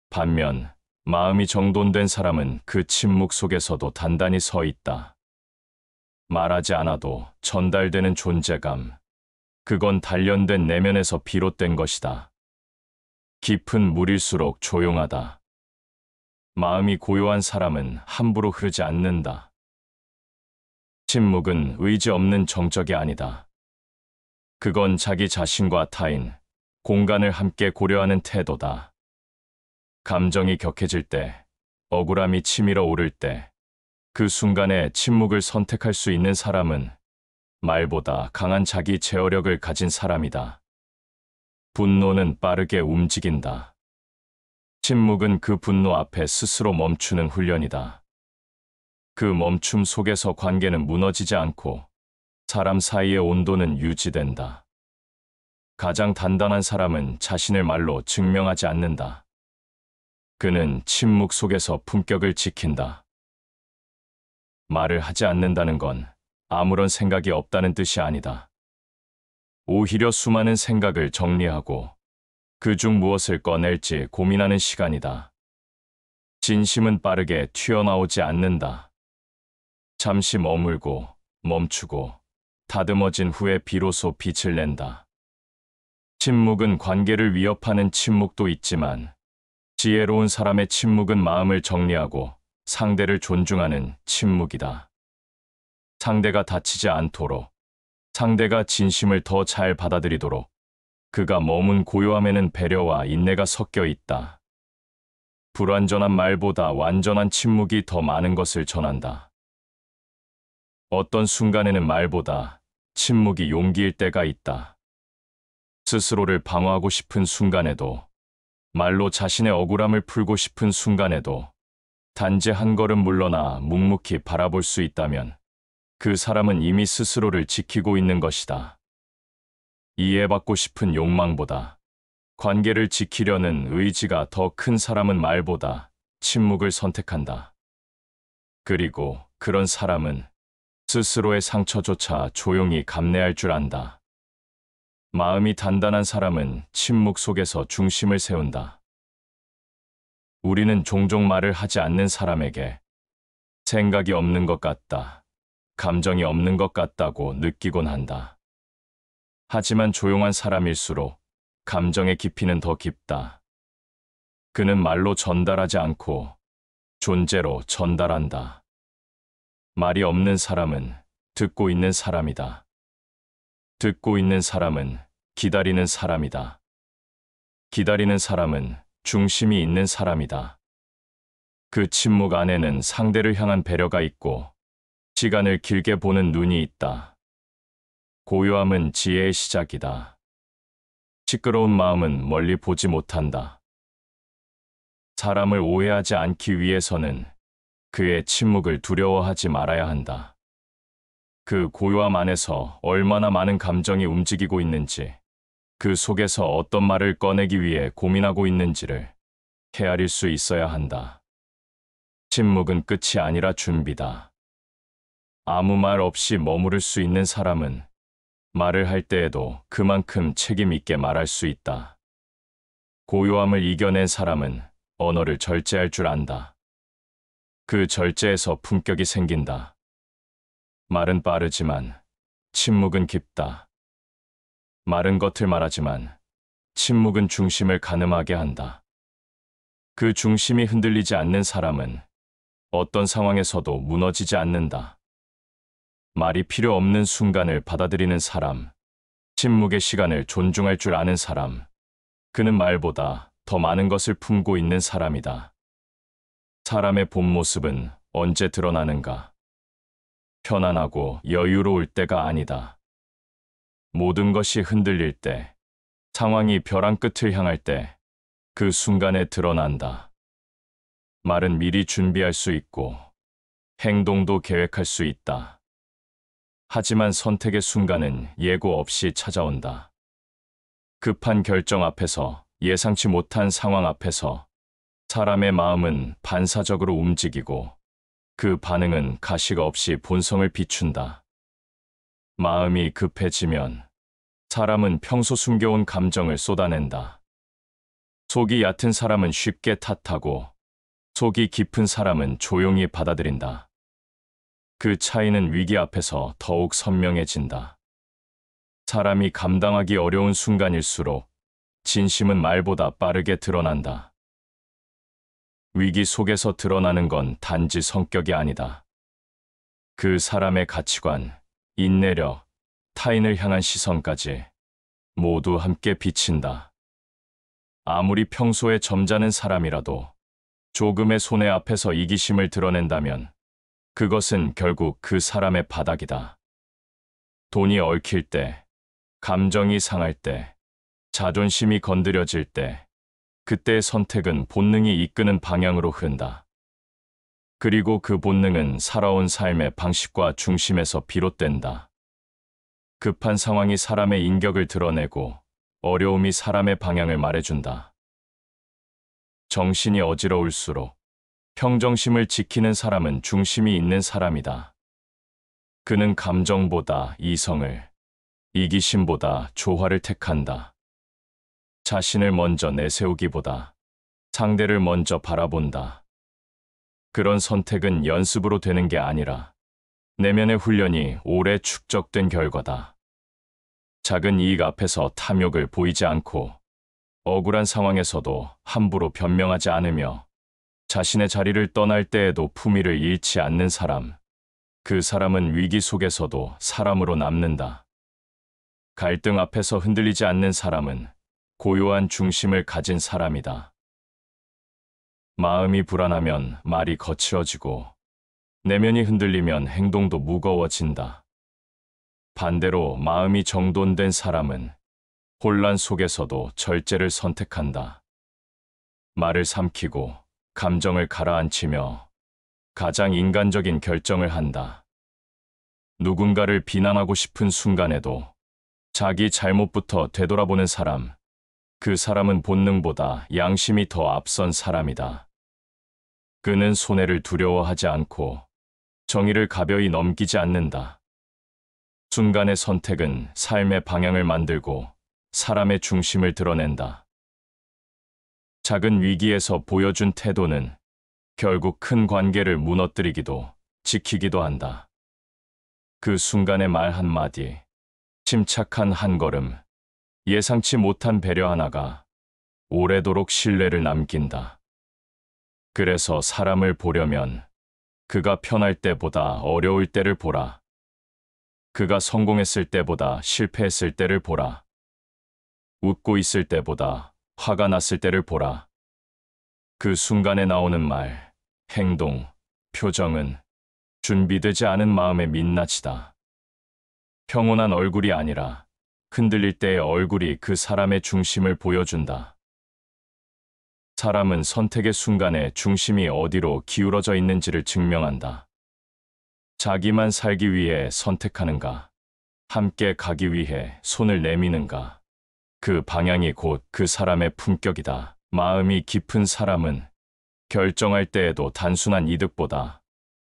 반면 마음이 정돈된 사람은 그 침묵 속에서도 단단히 서 있다. 말하지 않아도 전달되는 존재감, 그건 단련된 내면에서 비롯된 것이다. 깊은 물일수록 조용하다. 마음이 고요한 사람은 함부로 흐르지 않는다. 침묵은 의지 없는 정적이 아니다. 그건 자기 자신과 타인, 공간을 함께 고려하는 태도다. 감정이 격해질 때, 억울함이 치밀어 오를 때, 그 순간에 침묵을 선택할 수 있는 사람은 말보다 강한 자기 제어력을 가진 사람이다. 분노는 빠르게 움직인다. 침묵은 그 분노 앞에 스스로 멈추는 훈련이다. 그 멈춤 속에서 관계는 무너지지 않고 사람 사이의 온도는 유지된다. 가장 단단한 사람은 자신을 말로 증명하지 않는다. 그는 침묵 속에서 품격을 지킨다. 말을 하지 않는다는 건 아무런 생각이 없다는 뜻이 아니다. 오히려 수많은 생각을 정리하고 그중 무엇을 꺼낼지 고민하는 시간이다. 진심은 빠르게 튀어나오지 않는다. 잠시 머물고 멈추고 다듬어진 후에 비로소 빛을 낸다. 침묵은 관계를 위협하는 침묵도 있지만 지혜로운 사람의 침묵은 마음을 정리하고 상대를 존중하는 침묵이다. 상대가 다치지 않도록, 상대가 진심을 더 잘 받아들이도록 그가 머문 고요함에는 배려와 인내가 섞여 있다. 불완전한 말보다 완전한 침묵이 더 많은 것을 전한다. 어떤 순간에는 말보다 침묵이 용기일 때가 있다. 스스로를 방어하고 싶은 순간에도, 말로 자신의 억울함을 풀고 싶은 순간에도 단지 한 걸음 물러나 묵묵히 바라볼 수 있다면 그 사람은 이미 스스로를 지키고 있는 것이다. 이해받고 싶은 욕망보다 관계를 지키려는 의지가 더 큰 사람은 말보다 침묵을 선택한다. 그리고 그런 사람은 스스로의 상처조차 조용히 감내할 줄 안다. 마음이 단단한 사람은 침묵 속에서 중심을 세운다. 우리는 종종 말을 하지 않는 사람에게 생각이 없는 것 같다, 감정이 없는 것 같다고 느끼곤 한다. 하지만 조용한 사람일수록 감정의 깊이는 더 깊다. 그는 말로 전달하지 않고 존재로 전달한다. 말이 없는 사람은 듣고 있는 사람이다. 듣고 있는 사람은 기다리는 사람이다. 기다리는 사람은 중심이 있는 사람이다. 그 침묵 안에는 상대를 향한 배려가 있고 시간을 길게 보는 눈이 있다. 고요함은 지혜의 시작이다. 시끄러운 마음은 멀리 보지 못한다. 사람을 오해하지 않기 위해서는 그의 침묵을 두려워하지 말아야 한다. 그 고요함 안에서 얼마나 많은 감정이 움직이고 있는지, 그 속에서 어떤 말을 꺼내기 위해 고민하고 있는지를 헤아릴 수 있어야 한다. 침묵은 끝이 아니라 준비다. 아무 말 없이 머무를 수 있는 사람은 말을 할 때에도 그만큼 책임 있게 말할 수 있다. 고요함을 이겨낸 사람은 언어를 절제할 줄 안다. 그 절제에서 품격이 생긴다. 말은 빠르지만 침묵은 깊다. 말은 겉을 말하지만 침묵은 중심을 가늠하게 한다. 그 중심이 흔들리지 않는 사람은 어떤 상황에서도 무너지지 않는다. 말이 필요 없는 순간을 받아들이는 사람, 침묵의 시간을 존중할 줄 아는 사람, 그는 말보다 더 많은 것을 품고 있는 사람이다. 사람의 본 모습은 언제 드러나는가? 편안하고 여유로울 때가 아니다. 모든 것이 흔들릴 때, 상황이 벼랑 끝을 향할 때, 그 순간에 드러난다. 말은 미리 준비할 수 있고, 행동도 계획할 수 있다. 하지만 선택의 순간은 예고 없이 찾아온다. 급한 결정 앞에서, 예상치 못한 상황 앞에서 사람의 마음은 반사적으로 움직이고 그 반응은 가식 없이 본성을 비춘다. 마음이 급해지면 사람은 평소 숨겨온 감정을 쏟아낸다. 속이 얕은 사람은 쉽게 탓하고 속이 깊은 사람은 조용히 받아들인다. 그 차이는 위기 앞에서 더욱 선명해진다. 사람이 감당하기 어려운 순간일수록 진심은 말보다 빠르게 드러난다. 위기 속에서 드러나는 건 단지 성격이 아니다. 그 사람의 가치관, 인내력, 타인을 향한 시선까지 모두 함께 비친다. 아무리 평소에 점잖은 사람이라도 조금의 손해 앞에서 이기심을 드러낸다면 그것은 결국 그 사람의 바닥이다. 돈이 얽힐 때, 감정이 상할 때, 자존심이 건드려질 때, 그때의 선택은 본능이 이끄는 방향으로 흐른다. 그리고 그 본능은 살아온 삶의 방식과 중심에서 비롯된다. 급한 상황이 사람의 인격을 드러내고 어려움이 사람의 방향을 말해준다. 정신이 어지러울수록 평정심을 지키는 사람은 중심이 있는 사람이다. 그는 감정보다 이성을, 이기심보다 조화를 택한다. 자신을 먼저 내세우기보다 상대를 먼저 바라본다. 그런 선택은 연습으로 되는 게 아니라 내면의 훈련이 오래 축적된 결과다. 작은 이익 앞에서 탐욕을 보이지 않고 억울한 상황에서도 함부로 변명하지 않으며 자신의 자리를 떠날 때에도 품위를 잃지 않는 사람. 그 사람은 위기 속에서도 사람으로 남는다. 갈등 앞에서 흔들리지 않는 사람은 고요한 중심을 가진 사람이다. 마음이 불안하면 말이 거칠어지고 내면이 흔들리면 행동도 무거워진다. 반대로 마음이 정돈된 사람은 혼란 속에서도 절제를 선택한다. 말을 삼키고 감정을 가라앉히며 가장 인간적인 결정을 한다. 누군가를 비난하고 싶은 순간에도 자기 잘못부터 되돌아보는 사람, 그 사람은 본능보다 양심이 더 앞선 사람이다. 그는 손해를 두려워하지 않고 정의를 가벼이 넘기지 않는다. 순간의 선택은 삶의 방향을 만들고 사람의 중심을 드러낸다. 작은 위기에서 보여준 태도는 결국 큰 관계를 무너뜨리기도 지키기도 한다. 그 순간의 말 한마디, 침착한 한 걸음, 예상치 못한 배려 하나가 오래도록 신뢰를 남긴다. 그래서 사람을 보려면 그가 편할 때보다 어려울 때를 보라. 그가 성공했을 때보다 실패했을 때를 보라. 웃고 있을 때보다 화가 났을 때를 보라. 그 순간에 나오는 말, 행동, 표정은 준비되지 않은 마음의 민낯이다. 평온한 얼굴이 아니라 흔들릴 때의 얼굴이 그 사람의 중심을 보여준다. 사람은 선택의 순간에 중심이 어디로 기울어져 있는지를 증명한다. 자기만 살기 위해 선택하는가? 함께 가기 위해 손을 내미는가? 그 방향이 곧 그 사람의 품격이다. 마음이 깊은 사람은 결정할 때에도 단순한 이득보다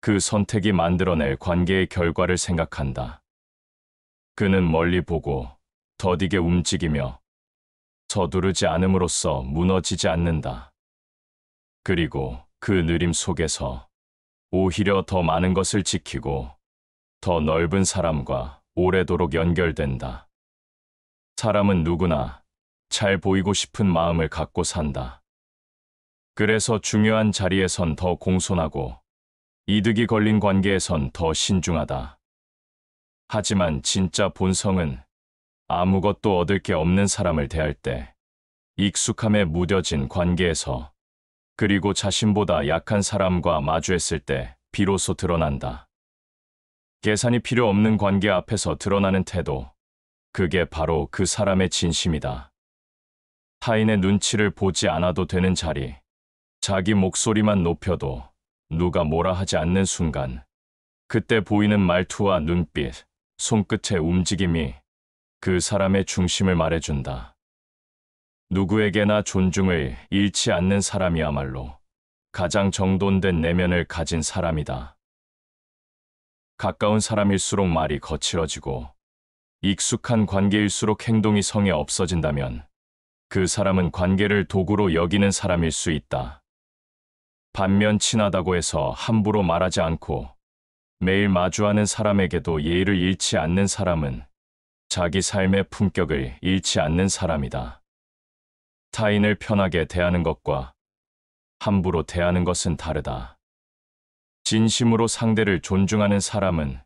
그 선택이 만들어낼 관계의 결과를 생각한다. 그는 멀리 보고 더디게 움직이며 서두르지 않음으로써 무너지지 않는다. 그리고 그 느림 속에서 오히려 더 많은 것을 지키고 더 넓은 사람과 오래도록 연결된다. 사람은 누구나 잘 보이고 싶은 마음을 갖고 산다. 그래서 중요한 자리에선 더 공손하고 이득이 걸린 관계에선 더 신중하다. 하지만 진짜 본성은 아무것도 얻을 게 없는 사람을 대할 때, 익숙함에 무뎌진 관계에서, 그리고 자신보다 약한 사람과 마주했을 때 비로소 드러난다. 계산이 필요 없는 관계 앞에서 드러나는 태도, 그게 바로 그 사람의 진심이다. 타인의 눈치를 보지 않아도 되는 자리, 자기 목소리만 높여도 누가 뭐라 하지 않는 순간, 그때 보이는 말투와 눈빛, 손끝의 움직임이 그 사람의 중심을 말해준다. 누구에게나 존중을 잃지 않는 사람이야말로 가장 정돈된 내면을 가진 사람이다. 가까운 사람일수록 말이 거칠어지고 익숙한 관계일수록 행동이 성에 없어진다면 그 사람은 관계를 도구로 여기는 사람일 수 있다. 반면 친하다고 해서 함부로 말하지 않고 매일 마주하는 사람에게도 예의를 잃지 않는 사람은 자기 삶의 품격을 잃지 않는 사람이다. 타인을 편하게 대하는 것과 함부로 대하는 것은 다르다. 진심으로 상대를 존중하는 사람은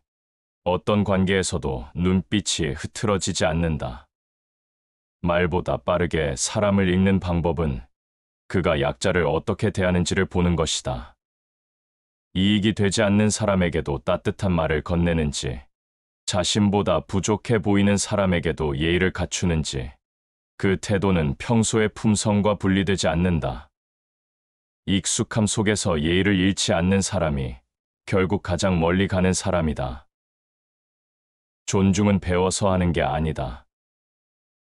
어떤 관계에서도 눈빛이 흐트러지지 않는다. 말보다 빠르게 사람을 읽는 방법은 그가 약자를 어떻게 대하는지를 보는 것이다. 이익이 되지 않는 사람에게도 따뜻한 말을 건네는지, 자신보다 부족해 보이는 사람에게도 예의를 갖추는지, 그 태도는 평소의 품성과 분리되지 않는다. 익숙함 속에서 예의를 잃지 않는 사람이 결국 가장 멀리 가는 사람이다. 존중은 배워서 하는 게 아니다.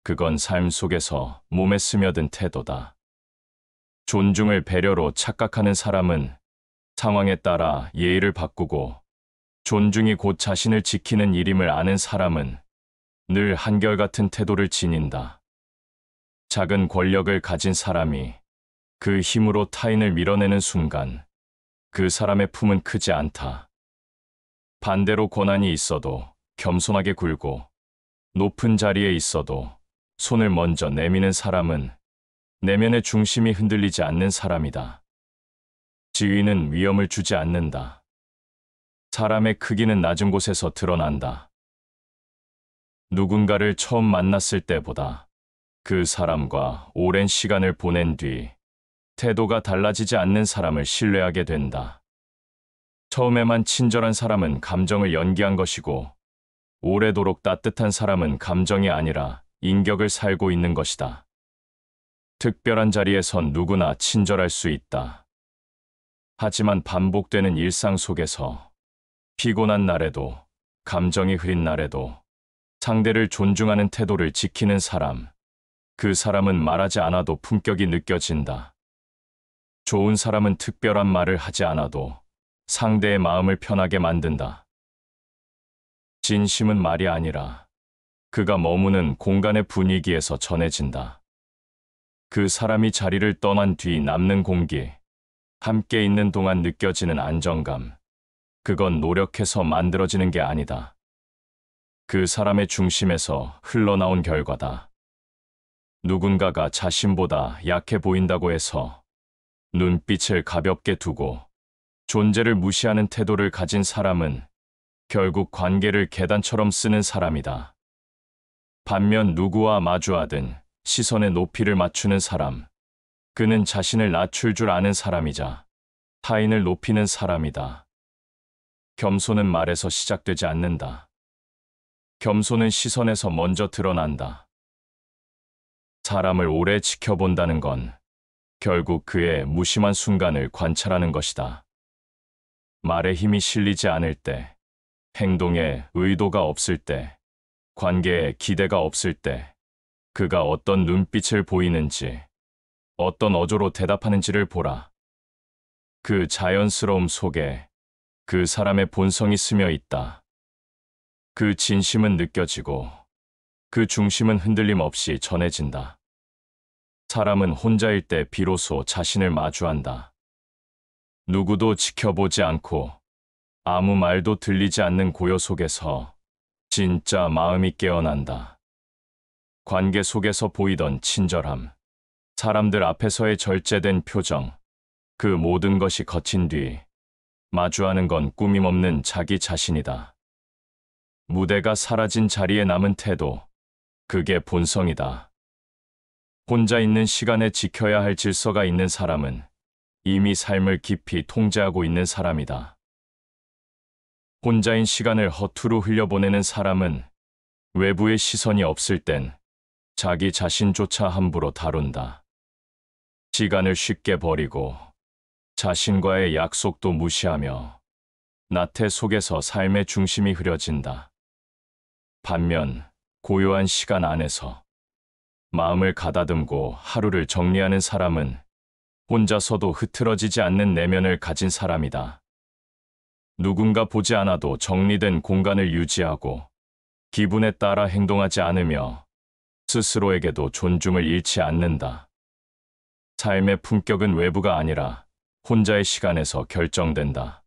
그건 삶 속에서 몸에 스며든 태도다. 존중을 배려로 착각하는 사람은 상황에 따라 예의를 바꾸고, 존중이 곧 자신을 지키는 일임을 아는 사람은 늘 한결같은 태도를 지닌다. 작은 권력을 가진 사람이 그 힘으로 타인을 밀어내는 순간 그 사람의 품은 크지 않다. 반대로 고난이 있어도 겸손하게 굴고 높은 자리에 있어도 손을 먼저 내미는 사람은 내면의 중심이 흔들리지 않는 사람이다. 지위는 위험을 주지 않는다. 사람의 크기는 낮은 곳에서 드러난다. 누군가를 처음 만났을 때보다 그 사람과 오랜 시간을 보낸 뒤 태도가 달라지지 않는 사람을 신뢰하게 된다. 처음에만 친절한 사람은 감정을 연기한 것이고 오래도록 따뜻한 사람은 감정이 아니라 인격을 살고 있는 것이다. 특별한 자리에선 누구나 친절할 수 있다. 하지만 반복되는 일상 속에서 피곤한 날에도 감정이 흐린 날에도 상대를 존중하는 태도를 지키는 사람, 그 사람은 말하지 않아도 품격이 느껴진다. 좋은 사람은 특별한 말을 하지 않아도 상대의 마음을 편하게 만든다. 진심은 말이 아니라 그가 머무는 공간의 분위기에서 전해진다. 그 사람이 자리를 떠난 뒤 남는 공기, 함께 있는 동안 느껴지는 안정감, 그건 노력해서 만들어지는 게 아니다. 그 사람의 중심에서 흘러나온 결과다. 누군가가 자신보다 약해 보인다고 해서 눈빛을 가볍게 두고 존재를 무시하는 태도를 가진 사람은 결국 관계를 계단처럼 쓰는 사람이다. 반면 누구와 마주하든 시선의 높이를 맞추는 사람, 그는 자신을 낮출 줄 아는 사람이자 타인을 높이는 사람이다. 겸손은 말에서 시작되지 않는다. 겸손은 시선에서 먼저 드러난다. 사람을 오래 지켜본다는 건 결국 그의 무심한 순간을 관찰하는 것이다. 말에 힘이 실리지 않을 때, 행동에 의도가 없을 때, 관계에 기대가 없을 때, 그가 어떤 눈빛을 보이는지, 어떤 어조로 대답하는지를 보라. 그 자연스러움 속에 그 사람의 본성이 스며 있다. 그 진심은 느껴지고 그 중심은 흔들림 없이 전해진다. 사람은 혼자일 때 비로소 자신을 마주한다. 누구도 지켜보지 않고 아무 말도 들리지 않는 고요 속에서 진짜 마음이 깨어난다. 관계 속에서 보이던 친절함, 사람들 앞에서의 절제된 표정, 그 모든 것이 거친 뒤 마주하는 건 꾸밈없는 자기 자신이다. 무대가 사라진 자리에 남은 태도, 그게 본성이다. 혼자 있는 시간에 지켜야 할 질서가 있는 사람은 이미 삶을 깊이 통제하고 있는 사람이다. 혼자인 시간을 허투루 흘려보내는 사람은 외부의 시선이 없을 땐 자기 자신조차 함부로 다룬다. 시간을 쉽게 버리고 자신과의 약속도 무시하며 나태 속에서 삶의 중심이 흐려진다. 반면 고요한 시간 안에서 마음을 가다듬고 하루를 정리하는 사람은 혼자서도 흐트러지지 않는 내면을 가진 사람이다. 누군가 보지 않아도 정리된 공간을 유지하고 기분에 따라 행동하지 않으며 스스로에게도 존중을 잃지 않는다. 삶의 품격은 외부가 아니라 혼자의 시간에서 결정된다.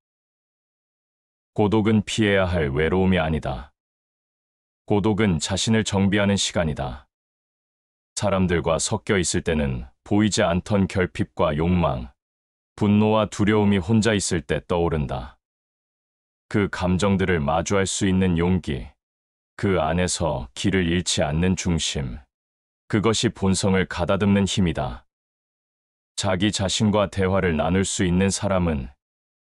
고독은 피해야 할 외로움이 아니다. 고독은 자신을 정비하는 시간이다. 사람들과 섞여 있을 때는 보이지 않던 결핍과 욕망, 분노와 두려움이 혼자 있을 때 떠오른다. 그 감정들을 마주할 수 있는 용기, 그 안에서 길을 잃지 않는 중심, 그것이 본성을 가다듬는 힘이다. 자기 자신과 대화를 나눌 수 있는 사람은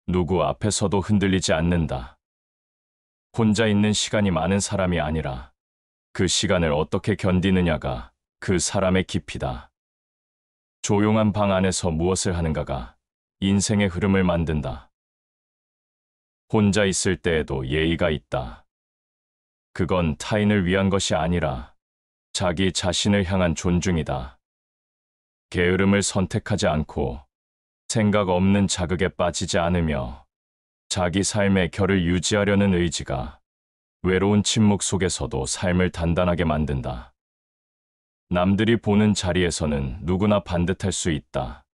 누구 앞에서도 흔들리지 않는다. 혼자 있는 시간이 많은 사람이 아니라 그 시간을 어떻게 견디느냐가 그 사람의 깊이다. 조용한 방 안에서 무엇을 하는가가 인생의 흐름을 만든다. 혼자 있을 때에도 예의가 있다. 그건 타인을 위한 것이 아니라 자기 자신을 향한 존중이다. 게으름을 선택하지 않고 생각 없는 자극에 빠지지 않으며 자기 삶의 결을 유지하려는 의지가 외로운 침묵 속에서도 삶을 단단하게 만든다. 남들이 보는 자리에서는 누구나 반듯할 수 있다.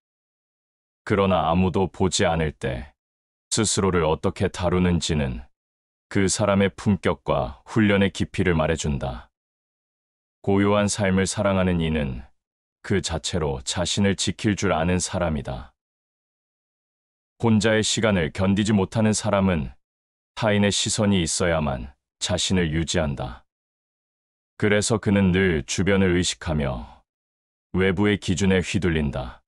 그러나 아무도 보지 않을 때 스스로를 어떻게 다루는지는 그 사람의 품격과 훈련의 깊이를 말해준다. 고요한 삶을 사랑하는 이는 그 자체로 자신을 지킬 줄 아는 사람이다. 혼자의 시간을 견디지 못하는 사람은 타인의 시선이 있어야만 자신을 유지한다. 그래서 그는 늘 주변을 의식하며 외부의 기준에 휘둘린다.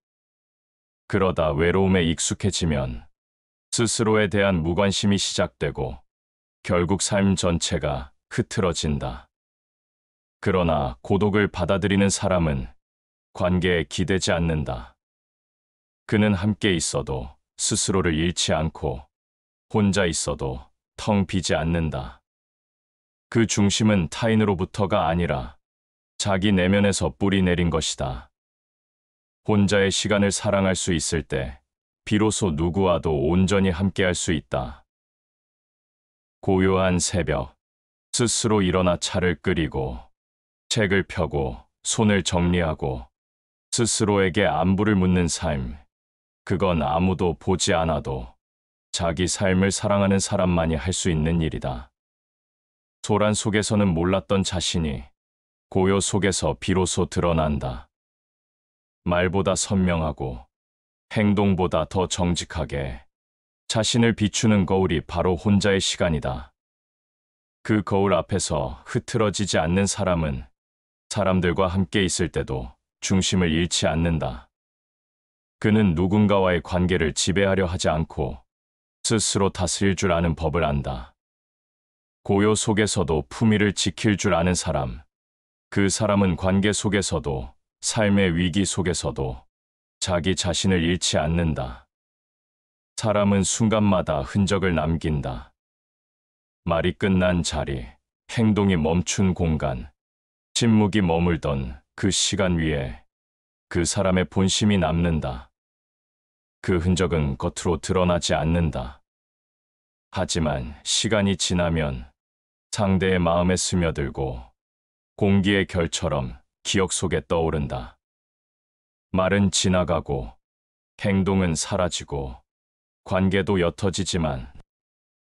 그러다 외로움에 익숙해지면 스스로에 대한 무관심이 시작되고 결국 삶 전체가 흐트러진다. 그러나 고독을 받아들이는 사람은 관계에 기대지 않는다. 그는 함께 있어도 스스로를 잃지 않고 혼자 있어도 텅 비지 않는다. 그 중심은 타인으로부터가 아니라 자기 내면에서 뿌리 내린 것이다. 혼자의 시간을 사랑할 수 있을 때 비로소 누구와도 온전히 함께할 수 있다. 고요한 새벽, 스스로 일어나 차를 끓이고 책을 펴고 손을 정리하고 스스로에게 안부를 묻는 삶, 그건 아무도 보지 않아도 자기 삶을 사랑하는 사람만이 할 수 있는 일이다. 소란 속에서는 몰랐던 자신이 고요 속에서 비로소 드러난다. 말보다 선명하고 행동보다 더 정직하게 자신을 비추는 거울이 바로 혼자의 시간이다. 그 거울 앞에서 흐트러지지 않는 사람은 사람들과 함께 있을 때도 중심을 잃지 않는다. 그는 누군가와의 관계를 지배하려 하지 않고 스스로 다스릴 줄 아는 법을 안다. 고요 속에서도 품위를 지킬 줄 아는 사람, 그 사람은 관계 속에서도 삶의 위기 속에서도 자기 자신을 잃지 않는다. 사람은 순간마다 흔적을 남긴다. 말이 끝난 자리, 행동이 멈춘 공간, 침묵이 머물던 그 시간 위에 그 사람의 본심이 남는다. 그 흔적은 겉으로 드러나지 않는다. 하지만 시간이 지나면 상대의 마음에 스며들고 공기의 결처럼 기억 속에 떠오른다. 말은 지나가고 행동은 사라지고 관계도 옅어지지만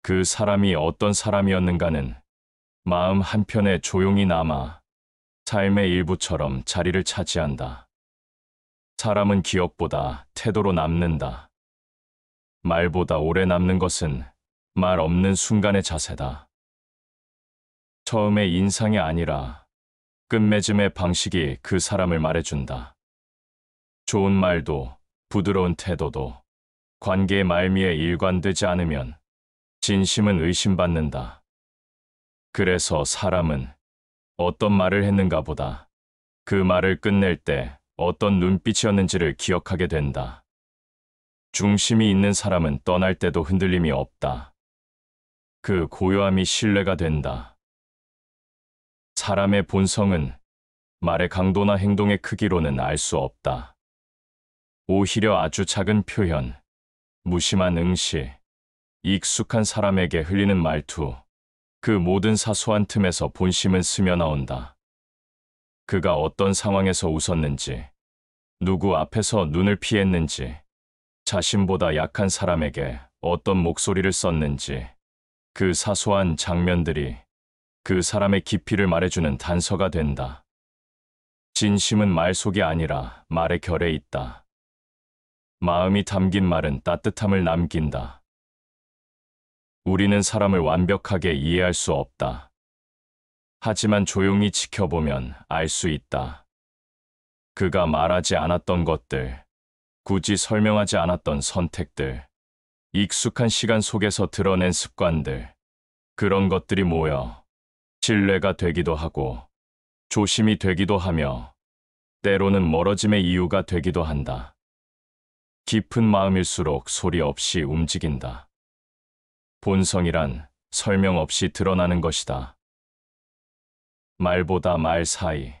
그 사람이 어떤 사람이었는가는 마음 한편에 조용히 남아 삶의 일부처럼 자리를 차지한다. 사람은 기억보다 태도로 남는다. 말보다 오래 남는 것은 말 없는 순간의 자세다. 처음의 인상이 아니라 끝맺음의 방식이 그 사람을 말해준다. 좋은 말도 부드러운 태도도 관계의 말미에 일관되지 않으면 진심은 의심받는다. 그래서 사람은 어떤 말을 했는가 보다 그 말을 끝낼 때 어떤 눈빛이었는지를 기억하게 된다. 중심이 있는 사람은 떠날 때도 흔들림이 없다. 그 고요함이 신뢰가 된다. 사람의 본성은 말의 강도나 행동의 크기로는 알 수 없다. 오히려 아주 작은 표현, 무심한 응시, 익숙한 사람에게 흘리는 말투, 그 모든 사소한 틈에서 본심은 스며나온다. 그가 어떤 상황에서 웃었는지, 누구 앞에서 눈을 피했는지, 자신보다 약한 사람에게 어떤 목소리를 썼는지, 그 사소한 장면들이 그 사람의 깊이를 말해주는 단서가 된다. 진심은 말 속이 아니라 말의 결에 있다. 마음이 담긴 말은 따뜻함을 남긴다. 우리는 사람을 완벽하게 이해할 수 없다. 하지만 조용히 지켜보면 알 수 있다. 그가 말하지 않았던 것들, 굳이 설명하지 않았던 선택들, 익숙한 시간 속에서 드러낸 습관들, 그런 것들이 모여 신뢰가 되기도 하고 조심이 되기도 하며 때로는 멀어짐의 이유가 되기도 한다. 깊은 마음일수록 소리 없이 움직인다. 본성이란 설명 없이 드러나는 것이다. 말보다 말 사이,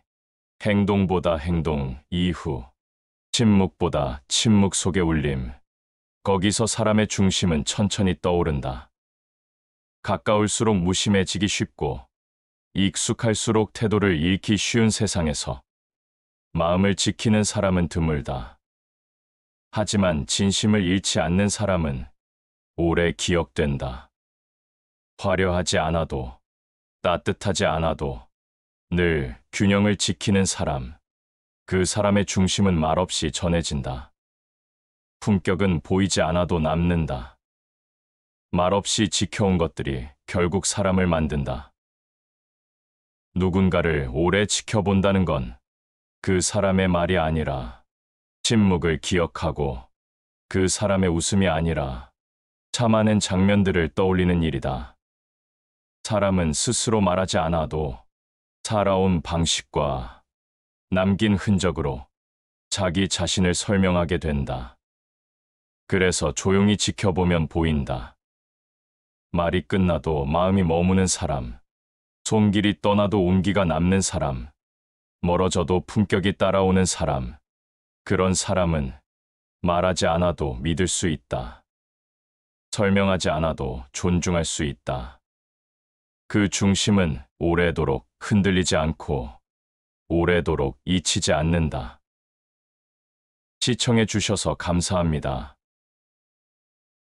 행동보다 행동 이후, 침묵보다 침묵 속의 울림, 거기서 사람의 중심은 천천히 떠오른다. 가까울수록 무심해지기 쉽고 익숙할수록 태도를 잃기 쉬운 세상에서 마음을 지키는 사람은 드물다. 하지만 진심을 잃지 않는 사람은 오래 기억된다. 화려하지 않아도, 따뜻하지 않아도 늘 균형을 지키는 사람. 그 사람의 중심은 말없이 전해진다. 품격은 보이지 않아도 남는다. 말없이 지켜온 것들이 결국 사람을 만든다. 누군가를 오래 지켜본다는 건 그 사람의 말이 아니라 침묵을 기억하고 그 사람의 웃음이 아니라 참아낸 장면들을 떠올리는 일이다. 사람은 스스로 말하지 않아도 살아온 방식과 남긴 흔적으로 자기 자신을 설명하게 된다. 그래서 조용히 지켜보면 보인다. 말이 끝나도 마음이 머무는 사람, 손길이 떠나도 온기가 남는 사람, 멀어져도 품격이 따라오는 사람, 그런 사람은 말하지 않아도 믿을 수 있다. 설명하지 않아도 존중할 수 있다. 그 중심은 오래도록 흔들리지 않고 오래도록 잊히지 않는다. 시청해 주셔서 감사합니다.